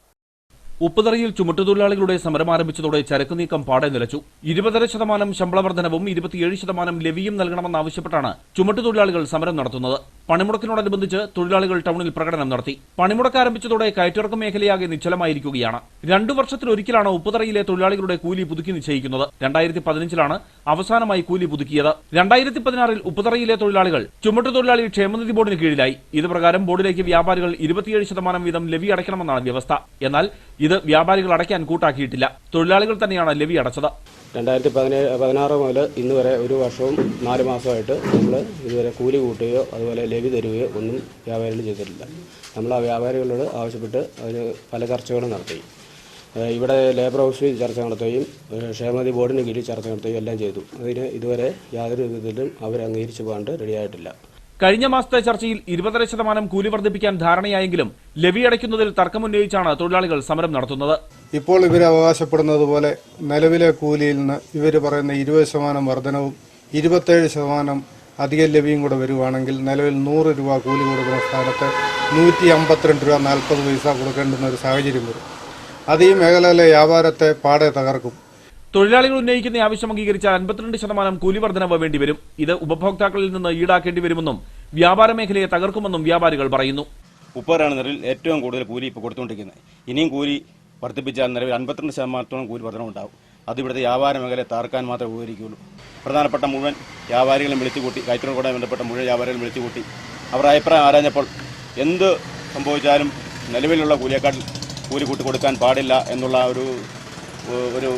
S12: ഉപ്പുതറയിൽ ചുമട്ടുതൊഴിലാളികളുടെ സമരം ആരംഭിച്ചതോടെ ചരക്ക് നീക്കം പാടെ നിലച്ചു. 20% ശമ്പള വർധനവും 27% ലെവിയും നൽകണമെന്നാവശ്യപ്പെട്ടാണ് ചുമട്ടുതൊഴിലാളികൾ സമരം നടത്തുന്നത്. പണിമുടക്കിനോടനുബന്ധിച്ച് തൊഴിലാളികൾ ടൗണിൽ പ്രകടനം നടത്തി. പണിമുടക്ക് ആരംഭിച്ചതോടെ കയറ്റിറക്കം മേഖലയാകെ നിശ്ചലമായിരിക്കുകയാണ്. 2 വർഷത്തിലൊരിക്കലാണ് ഉപ്പുതറയിലെ തൊഴിലാളികളുടെ കൂലി പുതുക്കി നിശ്ചയിക്കുന്നത്. 2015 അവസാനമായി കൂലി പുതുക്കിയത്. 2016 ഉപ്പുതറയിലെ തൊഴിലാളികൾ ചുമട്ടുതൊഴിലാളി ക്ഷേമനിധി ബോർഡിന് കീഴിലായി. ഇത് പ്രകാരം ബോർഡിലേക്ക് വ്യാപാരികൾ 27% വീതം ലെവി അടയ്ക്കണമെന്നാണ് വ്യവസ്ഥ. എന്നാൽ ഇത് വ്യാപാരികൾ അടയ്ക്കാൻ കൂട്ടാക്കിയിട്ടില്ല. തൊഴിലാളികൾ തന്നെയാണ് ലെവി അടച്ചത്.
S15: 2016 മുതൽ ഇന്ന് വരെ 1 വർഷവും 4 മാസമായിട്ട് നമ്മൾ ഇതുവരെ കൂലി കൂട്ടുകയോ അതുപോലെ ലെവി തരുകയോ ഒന്നും വ്യാപാരികൾ ചെയ്തിട്ടില്ല. നമ്മൾ ആ വ്യാപാരികളോട് ആവശ്യപ്പെട്ട് അതിന് പല ചർച്ചകളും നടത്തി. ഇവിടെ ലേബർ ഹൗസിൽ ചർച്ച നടത്തുകയും ക്ഷേമനിധി ബോർഡിന് കീഴിൽ ചർച്ച നടത്തുകയും എല്ലാം ചെയ്തു. അതിന് ഇതുവരെ യാതൊരു വിധത്തിലും അവർ അംഗീകരിച്ചു പോകാണ്ട് റെഡിയായിട്ടില്ല.
S12: കഴിഞ്ഞ മാസത്തെ ചർച്ചയിൽ 20% കൂലി വർദ്ധിപ്പിക്കാൻ ധാരണയായെങ്കിലും ലെവി അടയ്ക്കുന്നതിൽ തർക്കമുന്നയിച്ചാണ് തൊഴിലാളികൾ സമരം നടത്തുന്നത്.
S16: ഇപ്പോൾ ഇവർ അവകാശപ്പെടുന്നത് പോലെ നിലവിലെ കൂലിയിൽ നിന്ന് ഇവർ പറയുന്ന 20% വർധനവും 27% അധിക ലെവിയും കൂടെ വരുവാണെങ്കിൽ നിലവിൽ 100 രൂപ കൂലി കൊടുക്കുന്ന സ്ഥാനത്ത് 152 രൂപ 40 പൈസ കൊടുക്കേണ്ടുന്ന ഒരു സാഹചര്യം വരും. അത് ഈ മേഖലയിലെ വ്യാപാരത്തെ പാടെ തകർക്കും.
S12: തൊഴിലാളികൾ ഉന്നയിക്കുന്ന ആവശ്യം അംഗീകരിച്ചാൽ 52% കൂലി വർധനവ് വേണ്ടിവരും. ഇത് ഉപഭോക്താക്കളിൽ നിന്ന് ഈടാക്കേണ്ടി വരുമെന്നും വ്യാപാര മേഖലയെ തകർക്കുമെന്നും വ്യാപാരികൾ പറയുന്നു.
S17: ഉപ്പറാണ് നിലവിൽ ഏറ്റവും കൂടുതൽ കൂലി ഇപ്പോൾ കൊടുത്തുകൊണ്ടിരിക്കുന്നത്. ഇനിയും കൂലി വർദ്ധിപ്പിച്ചാൽ നിലവിൽ 52% കൂലി വർധന ഉണ്ടാവും. അത് ഇവിടുത്തെ വ്യാപാര മേഖലയെ തകർക്കാൻ മാത്രമേ ഉപകരിക്കുകയുള്ളൂ. പ്രധാനപ്പെട്ട മുഴുവൻ വ്യാപാരികളെ വിളിച്ചുകൂട്ടി, കയറ്റുമതിയോടെ ബന്ധപ്പെട്ട മുഴുവൻ വ്യാപാരികളെ വിളിച്ചുകൂട്ടി അവരുടെ അഭിപ്രായം ആരാഞ്ഞപ്പോൾ എന്ത് സംഭവിച്ചാലും നിലവിലുള്ള കൂലിയേക്കാൾ കൂലി കൂട്ടി കൊടുക്കാൻ പാടില്ല എന്നുള്ള ഒരു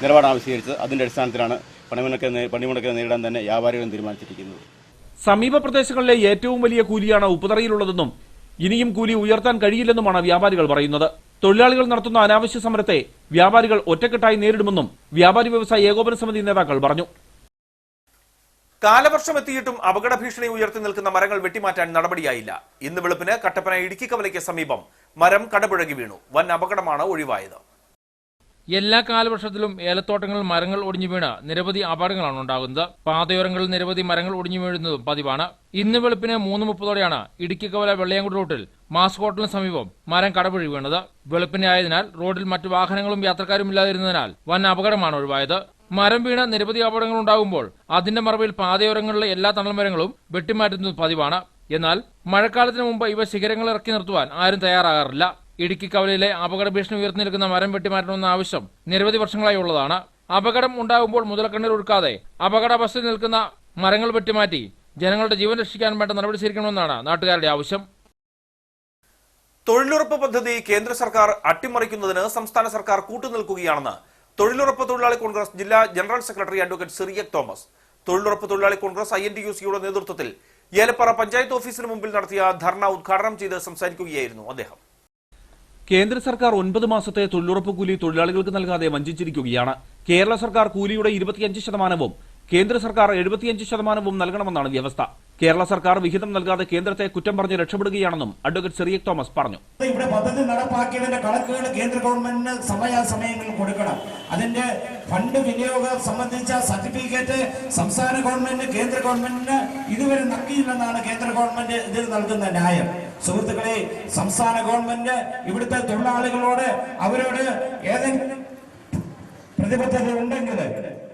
S17: നിലപാടാണ് സ്വീകരിച്ചത്. അതിന്റെ അടിസ്ഥാനത്തിലാണ് പണിമുടക്ക് നേരിടാൻ തന്നെ വ്യാപാരികളും തീരുമാനിച്ചിരിക്കുന്നത്.
S12: സമീപ പ്രദേശങ്ങളിലെ ഏറ്റവും വലിയ കൂലിയാണ് ഉപ്പുതറയിലുള്ളതെന്നും ഇനിയും കൂലി ഉയർത്താൻ കഴിയില്ലെന്നുമാണ് വ്യാപാരികൾ പറയുന്നത്. തൊഴിലാളികൾ നടത്തുന്ന അനാവശ്യ സമരത്തെ വ്യാപാരികൾ ഒറ്റക്കെട്ടായി നേരിടുമെന്നും വ്യാപാരി വ്യവസായ ഏകോപന സമിതി നേതാക്കൾ പറഞ്ഞു.
S1: കാലവർഷം എത്തിയിട്ടും അപകട ഭീഷണി ഉയർത്തി നിൽക്കുന്ന മരങ്ങൾ വെട്ടിമാറ്റാൻ നടപടിയായില്ല. ഇന്ന് വെളുപ്പിന് കട്ടപ്പന ഇടുക്കിക്കവലയ്ക്ക് സമീപം മരം കടപുഴകി വീണു. വൻ അപകടമാണ് ഒഴിവായത്.
S4: എല്ലാ കാലവർഷത്തിലും ഏലത്തോട്ടങ്ങളിൽ മരങ്ങൾ ഒടിഞ്ഞു വീണ് നിരവധി അപകടങ്ങളാണ് ഉണ്ടാകുന്നത്. പാതയോരങ്ങളിൽ നിരവധി മരങ്ങൾ ഒടിഞ്ഞു വീഴുന്നതും പതിവാണ്. ഇന്ന് വെളുപ്പിന് 3:30 ഇടുക്കിക്കവല വെള്ളയാങ്കുടി റൂട്ടിൽ മാസ് ഹോട്ടലിന് സമീപം മരം കടപുഴകി വീണത്. വെളുപ്പിനെ ആയതിനാൽ റോഡിൽ മറ്റു വാഹനങ്ങളും യാത്രക്കാരും ഇല്ലാതിരുന്നതിനാൽ വൻ അപകടമാണ് ഒഴിവായത്. മരം വീണ് നിരവധി അപകടങ്ങൾ ഉണ്ടാകുമ്പോൾ അതിന്റെ മറവിൽ പാതയോരങ്ങളിലെ എല്ലാ തണൽ മരങ്ങളും വെട്ടിമാറ്റുന്നത് പതിവാണ്. എന്നാൽ മഴക്കാലത്തിന് മുമ്പ് ഇവ ശിഖരങ്ങൾ ഇറക്കി നിർത്തുവാൻ ആരും തയ്യാറാകാറില്ല. ഇടുക്കി കവലയിലെ അപകട ഭീഷണി ഉയർത്തി നിൽക്കുന്ന മരം വെട്ടിമാറ്റണമെന്ന ആവശ്യം നിരവധി വർഷങ്ങളായി ഉള്ളതാണ്. അപകടം ഉണ്ടാകുമ്പോൾ മുതലക്കണ്ണീർ ഒഴുക്കാതെ അപകടാവസ്ഥയിൽ നിൽക്കുന്ന മരങ്ങൾ വെട്ടിമാറ്റി ജനങ്ങളുടെ ജീവൻ രക്ഷിക്കാൻ വേണ്ട നടപടി സ്വീകരിക്കണമെന്നാണ് നാട്ടുകാരുടെ ആവശ്യം.
S1: തൊഴിലുറപ്പ് പദ്ധതി കേന്ദ്ര സർക്കാർ അട്ടിമറിക്കുന്നതിന് സംസ്ഥാന സർക്കാർ കൂട്ടുനിൽക്കുകയാണെന്ന് തൊഴിലുറപ്പ് തൊഴിലാളി കോൺഗ്രസ് ജില്ലാ general secretary advocate Cyriac Thomas തൊഴിലുറപ്പ് തൊഴിലാളി കോൺഗ്രസ് INTUC-യുടെ നേതൃത്വത്തിൽ ഏലപ്പാറ പഞ്ചായത്ത് ഓഫീസിന് മുമ്പിൽ നടത്തിയ ധർണ ഉദ്ഘാടനം ചെയ്ത് സംസാരിക്കുകയായിരുന്നു അദ്ദേഹം.
S12: കേന്ദ്ര സർക്കാർ 9 മാസത്തെ തൊഴിലുറപ്പ് കൂലി തൊഴിലാളികൾക്ക് നൽകാതെ വഞ്ചിച്ചിരിക്കുകയാണ്. കേരള സർക്കാർ കൂലിയുടെ 25%വും കേന്ദ്ര സർക്കാർ 75%വും നൽകണമെന്നാണ് വ്യവസ്ഥ. കേരള സർക്കാർ വിഹിതം നൽകാതെ കേന്ദ്രത്തെ കുറ്റം പറഞ്ഞ് രക്ഷപ്പെടുകയാണെന്നും അഡ്വക്കേറ്റ് സിറിയക് തോമസ് പറഞ്ഞു.
S18: ഇവിടെ പദ്ധതി നടപ്പാക്കിയതിന്റെ കണക്കുകൾ കേന്ദ്ര ഗവൺമെന്റിന് സമയാസമയങ്ങളിൽ കൊടുക്കണം. അതിന്റെ ഫണ്ട് വിനിയോഗം സംബന്ധിച്ച സർട്ടിഫിക്കറ്റ് സംസ്ഥാന ഗവൺമെന്റിന് കേന്ദ്ര ഗവൺമെന്റിന് ഇതുവരെ നൽകിയില്ലെന്നാണ് കേന്ദ്ര ഗവൺമെന്റ് ഇതിൽ നൽകുന്ന ന്യായം. സുഹൃത്തുക്കളെ, സംസ്ഥാന ഗവൺമെന്റ് ഇവിടുത്തെ തൊഴിലാളികളോട് അവരോട് ഏതെങ്കിലും പ്രതിബദ്ധത ഉണ്ടെങ്കിൽ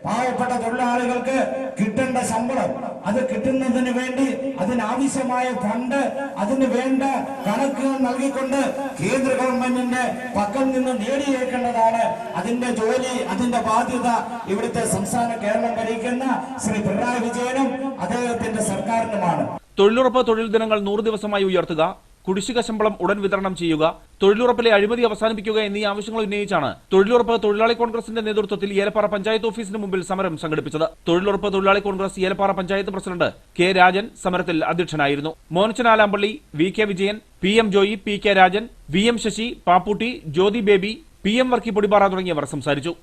S18: പാവപ്പെട്ട തൊഴിലാളികൾക്ക് കിട്ടേണ്ട ശമ്പളം അത് കിട്ടുന്നതിന് വേണ്ടി അതിനാവശ്യമായ ഫണ്ട് അതിന് വേണ്ട കണക്കുകൾ നൽകിക്കൊണ്ട് കേന്ദ്ര ഗവൺമെന്റിന്റെ പക്കൽ നിന്ന് നേടിയേക്കേണ്ടതാണ്. അതിന്റെ ജോലി, അതിന്റെ ബാധ്യത ഇവിടുത്തെ സംസ്ഥാന കേരളം ഭരിക്കുന്ന ശ്രീ പിണറായി വിജയനും അദ്ദേഹത്തിന്റെ സർക്കാരിനുമാണ്.
S12: തൊഴിലുറപ്പ് തൊഴിൽ ദിനങ്ങൾ 100 ദിവസമായി ഉയർത്തുക, കുടിശ്ശിക ശമ്പളം ഉടൻ വിതരണം ചെയ്യുക, തൊഴിലുറപ്പിലെ അഴിമതി അവസാനിപ്പിക്കുക എന്നീ ആവശ്യങ്ങൾ ഉന്നയിച്ചാണ് തൊഴിലുറപ്പ് തൊഴിലാളി കോൺഗ്രസിന്റെ നേതൃത്വത്തിൽ ഏലപ്പാറ പഞ്ചായത്ത് ഓഫീസിന് മുമ്പിൽ സമരം സംഘടിപ്പിച്ചത്. തൊഴിലുറപ്പ് തൊഴിലാളി കോൺഗ്രസ് ഏലപ്പാറ പഞ്ചായത്ത് പ്രസിഡന്റ് കെ രാജൻ സമരത്തിൽ അധ്യക്ഷനായിരുന്നു. Monachan Alampally, VK Vijayan, PM Joy, PK Rajan, VM Sasi, Papputty, Jyothi Baby, PM Varkey Podipara തുടങ്ങിയവർ സംസാരിച്ചു.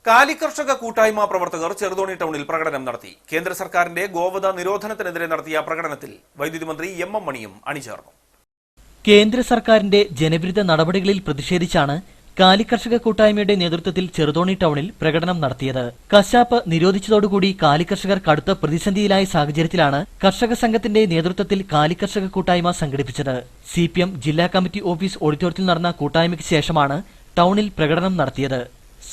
S1: കാലികർഷക കൂട്ടായ്മ പ്രവർത്തകർ ചെറുതോണി ടൗണിൽ പ്രകടനം നടത്തി. കേന്ദ്ര സർക്കാരിന്റെ ഗോവധ നിരോധനത്തിനെതിരെ നടത്തിയ പ്രകടനത്തിൽ വൈദ്യുതി മന്ത്രി MM മണിയും അണിചേർന്നു.
S6: കേന്ദ്ര സർക്കാരിന്റെ ജനവിരുദ്ധ നടപടികളിൽ പ്രതിഷേധിച്ചാണ് കാലികർഷക കൂട്ടായ്മയുടെ നേതൃത്വത്തിൽ ചെറുതോണി ടൗണിൽ പ്രകടനം നടത്തിയത്. കശാപ്പ് നിരോധിച്ചതോടുകൂടി കാലികർഷകർ കടുത്ത പ്രതിസന്ധിയിലായ സാഹചര്യത്തിലാണ് കർഷക സംഘത്തിന്റെ നേതൃത്വത്തിൽ കാലികർഷക കൂട്ടായ്മ സംഘടിപ്പിച്ചത്. CPM ജില്ലാ കമ്മിറ്റി ഓഫീസ് ഓഡിറ്റോറിയത്തിൽ നടന്ന കൂട്ടായ്മയ്ക്ക് ശേഷമാണ് ടൗണിൽ പ്രകടനം നടത്തിയത്.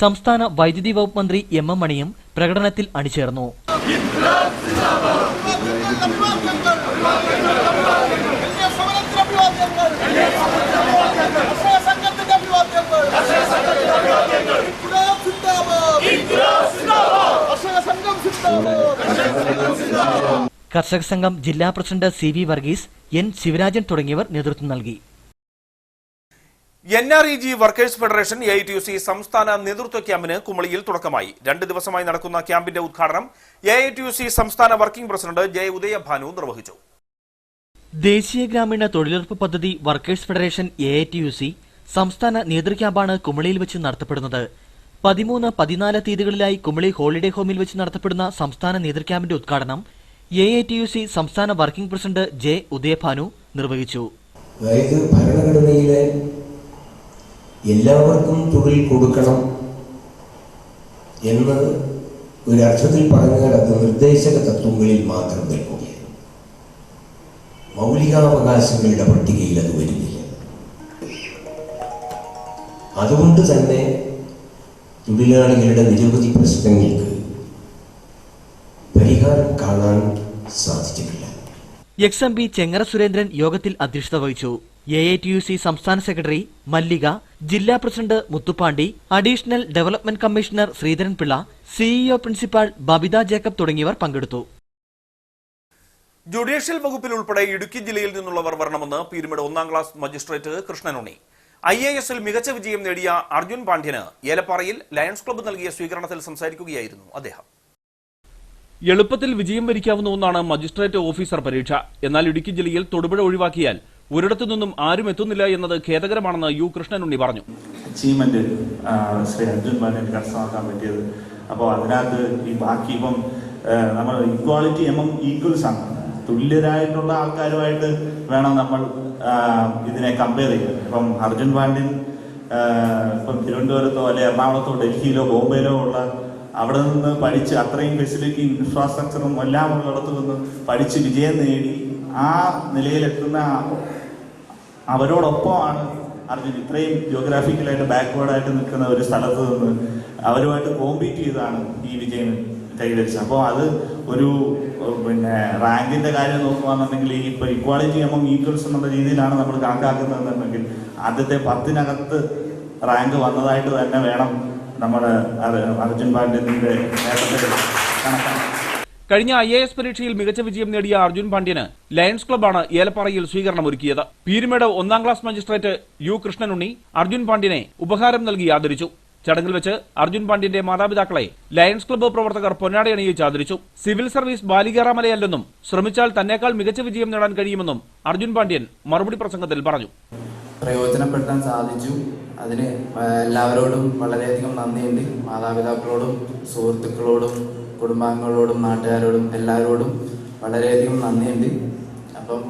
S6: സംസ്ഥാന വൈദ്യുതി വകുപ്പ് മന്ത്രി MM മണിയും പ്രകടനത്തിൽ അണിചേർന്നു. കർഷക സംഘം ജില്ലാ president C V Varghese, N Sivarajan തുടങ്ങിയവർ നേതൃത്വം നൽകി.
S1: NREG വർക്കേഴ്സ് ഫെഡറേഷൻ AITUC സംസ്ഥാന നേതൃത്വ ക്യാമ്പിന് കുമളിയിൽ തുടക്കമായി. 2 ദിവസമായി നടക്കുന്ന ക്യാമ്പിന്റെ ഉദ്ഘാടനം AITUC സംസ്ഥാന വർക്കിംഗ് പ്രസിഡന്റ് ജെ ഉദയഭാനു നിർവഹിച്ചു.
S6: ദേശീയ ഗ്രാമീണ തൊഴിലുറപ്പ് പദ്ധതി വർക്കേഴ്സ് ഫെഡറേഷൻ AITUC സംസ്ഥാന നേതൃക്യാമ്പാണ് കുമളിയിൽ വെച്ച് നടത്തപ്പെടുന്നത്. 13, 14 തീയതികളിലായി കുമളി ഹോളിഡേ ഹോമിൽ വെച്ച് നടത്തപ്പെടുന്ന സംസ്ഥാന നേതൃക്യാമ്പിന്റെ ഉദ്ഘാടനം AITUC സംസ്ഥാന വർക്കിംഗ് പ്രസിഡന്റ് ജെ ഉദയഭാനു നിർവഹിച്ചു.
S19: ഭരണഘടനയിലെ എല്ലാവർക്കും തൊഴിൽ കൊടുക്കണം എന്ന് ഒരർത്ഥത്തിൽ പറഞ്ഞാൽ അത് നിർദ്ദേശക തത്വങ്ങളിൽ മാത്രം നിൽക്കുകയാണ്. മൗലികാവകാശങ്ങളുടെ പട്ടികയിൽ അത് വരുന്നില്ല. അതുകൊണ്ട് തന്നെ തൊഴിലാളികളുടെ നിരവധി പ്രശ്നങ്ങൾക്ക് പരിഹാരം കാണാൻ സാധിച്ചിട്ടില്ല.
S6: XMP ചെങ്ങറ സുരേന്ദ്രൻ യോഗത്തിൽ അധ്യക്ഷത വഹിച്ചു. AITUC സംസ്ഥാന സെക്രട്ടറി മല്ലിക, ജില്ലാ president Muthupandi, additional development commissioner Sreedharan Pillai, CEO principal Babitha Jacob തുടങ്ങിയവർ പങ്കെടുത്തു.
S1: ജുഡീഷ്യൽ വകുപ്പിൽ ഉൾപ്പെടെ ഇടുക്കി ജില്ലയിൽ നിന്നുള്ളവർ വരണമെന്ന് പീരുമേട് 1ാം ക്ലാസ് മജിസ്ട്രേറ്റ് കൃഷ്ണനുണ്ണി. IAS-ൽ മികച്ച വിജയം നേടിയ അർജുൻ പാണ്ഡ്യന് ഏലപ്പാറയിൽ ലയൺസ് ക്ലബ്ബ് നൽകിയ സ്വീകരണത്തിൽ സംസാരിക്കുകയായിരുന്നു അദ്ദേഹം.
S12: എളുപ്പത്തിൽ വിജയം വരിക്കാവുന്ന ഒന്നാണ് മജിസ്ട്രേറ്റ് ഓഫീസർ പരീക്ഷ. എന്നാൽ ഇടുക്കി ജില്ലയിൽ തൊടുപുഴ ഒഴിവാക്കിയാൽ ഒരിടത്തു നിന്നും ആരും എത്തുന്നില്ല എന്നത് ഖേദകരമാണെന്ന് യു കൃഷ്ണനുണ്ണി പറഞ്ഞു.
S20: അച്ചീവ്മെന്റ് ശ്രീ അർജുൻ പാണ്ഡ്യന് കരസ്ഥമാക്കാൻ പറ്റിയത്. അപ്പോൾ അതിനകത്ത് ഈ ബാക്കി ഇപ്പം നമ്മൾ ഇക്വാളിറ്റി എമംഗ് ഈക്വൽസ് ആണ്. തുല്യരായിട്ടുള്ള ആൾക്കാരുമായിട്ട് വേണം നമ്മൾ ഇതിനെ കമ്പയർ ചെയ്യാൻ. ഇപ്പം അർജുൻ പാണ്ഡ്യൻ ഇപ്പം തിരുവനന്തപുരത്തോ അല്ലെ എറണാകുളത്തോ ഡൽഹിയിലോ ബോംബെയിലോ ഉള്ള അവിടെ നിന്ന് പഠിച്ച് അത്രയും ഫെസിലിറ്റി ഇൻഫ്രാസ്ട്രക്ചറും എല്ലാം ഉള്ളിടത്തു നിന്ന് പഠിച്ച് വിജയം നേടി ആ നിലയിലെത്തുന്ന അവരോടൊപ്പമാണ് അർജുൻ ഇത്രയും ജിയോഗ്രാഫിക്കലായിട്ട് ബാക്ക്വേർഡായിട്ട് നിൽക്കുന്ന ഒരു സ്ഥലത്ത് നിന്ന് അവരുമായിട്ട് കോമ്പീറ്റ് ചെയ്താണ് ഈ വിജയം കൈവരിച്ചത്. അപ്പോൾ അത് ഒരു റാങ്കിന്റെ കാര്യം നോക്കുകയാണെന്നുണ്ടെങ്കിൽ ഈ ഇപ്പോൾ ഇക്വാളിറ്റി എമംഗ് ഈക്വൽസ് എന്നുള്ള രീതിയിലാണ് നമ്മൾ കണക്കാക്കുന്നതെന്നുണ്ടെങ്കിൽ ആദ്യത്തെ 10-നകത്ത് റാങ്ക് വന്നതായിട്ട് തന്നെ വേണം നമ്മുടെ അർജുൻ പാണ്ഡ്യന്റെ നേട്ടത്തിൽ കണക്കാക്കാൻ.
S12: കഴിഞ്ഞ IAS പരീക്ഷയിൽ മികച്ച വിജയം നേടിയ അർജുൻ പാണ്ഡ്യന് ലയൺസ് ക്ലബ്ബാണ് ഏലപ്പാറയിൽ സ്വീകരണം ഒരുക്കിയത്. പീരുമേട് 1ാം class magistrate U Krishnanunni Arjun പാണ്ഡ്യനെ ഉപഹാരം നൽകി ആദരിച്ചു. ചടങ്ങിൽ വെച്ച് അർജുൻ പാണ്ഡ്യന്റെ മാതാപിതാക്കളെ ലയൺസ് ക്ലബ്ബ് പ്രവർത്തകർ പൊന്നാട അണിയിച്ച് ആദരിച്ചു. സിവിൽ സർവീസ് ബാലികേറാമലയല്ലെന്നും ശ്രമിച്ചാൽ തന്നേക്കാൾ മികച്ച വിജയം നേടാൻ കഴിയുമെന്നും അർജുൻ പാണ്ഡ്യൻ മറുപടി പ്രസംഗത്തിൽ പറഞ്ഞു.
S21: പ്രയോജനപ്പെടുത്താൻ സാധിച്ചു. അതിന് എല്ലാവരോടും വളരെയധികം നന്ദിയുണ്ട്. മാതാപിതാക്കളോടും സുഹൃത്തുക്കളോടും കുടുംബാംഗങ്ങളോടും നാട്ടുകാരോടും എല്ലാവരോടും വളരെയധികം നന്ദിയുണ്ട്. അപ്പം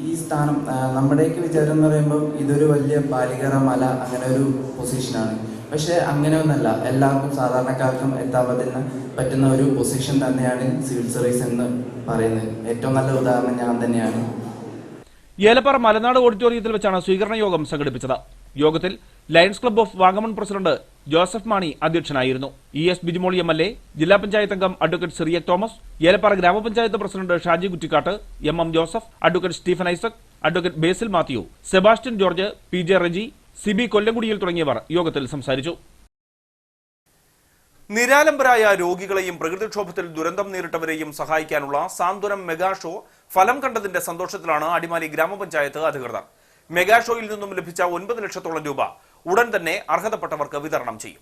S21: ഈ സ്ഥാനം നമ്മുടെയൊക്കെ വിചാരം എന്ന് പറയുമ്പോൾ ഇതൊരു വലിയ ബാലികേറ മല അങ്ങനെ ഒരു പൊസിഷനാണ്. പക്ഷെ അങ്ങനെയൊന്നല്ല, എല്ലാവർക്കും സാധാരണക്കാർക്കും എത്താൻ പറ്റുന്ന ഒരു പൊസിഷൻ തന്നെയാണ് സിവിൽ സർവീസ് എന്ന് പറയുന്നത്. ഏറ്റവും നല്ല ഉദാഹരണം ഞാൻ തന്നെയാണ്.
S12: ഏലപ്പാറ മലനാട് ഓഡിറ്റോറിയത്തിൽ വെച്ചാണ് സ്വീകരണ യോഗം സംഘടിപ്പിച്ചത്. യോഗത്തിൽ lions club of Vagamon president Joseph Mani അധ്യക്ഷനായിരുന്നു. ES ബിജിമോളി MLA, ജില്ലാ പഞ്ചായത്ത് അംഗം അഡ്വക്കേറ്റ് സിറിയക് തോമസ്, ഏലപ്പാറ ഗ്രാമപഞ്ചായത്ത് president Shaji Kuttikkattu, MM Joseph, advocate Stephen Isaac, advocate Basil Mathew, Sebastian George, PJ Reji, CB Kollamkudiyil തുടങ്ങിയവർ യോഗത്തിൽ സംസാരിച്ചു.
S1: നിരാലംബരായ രോഗികളെയും പ്രകൃതിക്ഷോഭത്തിൽ ദുരന്തം നേരിട്ടവരെയും സഹായിക്കാനുള്ള സാന്ത്വനം മെഗാ ഷോ ഫലം കണ്ടതിന്റെ സന്തോഷത്തിലാണ് അടിമാലി ഗ്രാമപഞ്ചായത്ത് അധികൃതർ. മെഗാ ഷോയിൽ നിന്നും ലഭിച്ച 9 ലക്ഷത്തോളം രൂപ ഉടൻ തന്നെ അർഹതപ്പെട്ടവർക്ക് വിതരണം ചെയ്യും.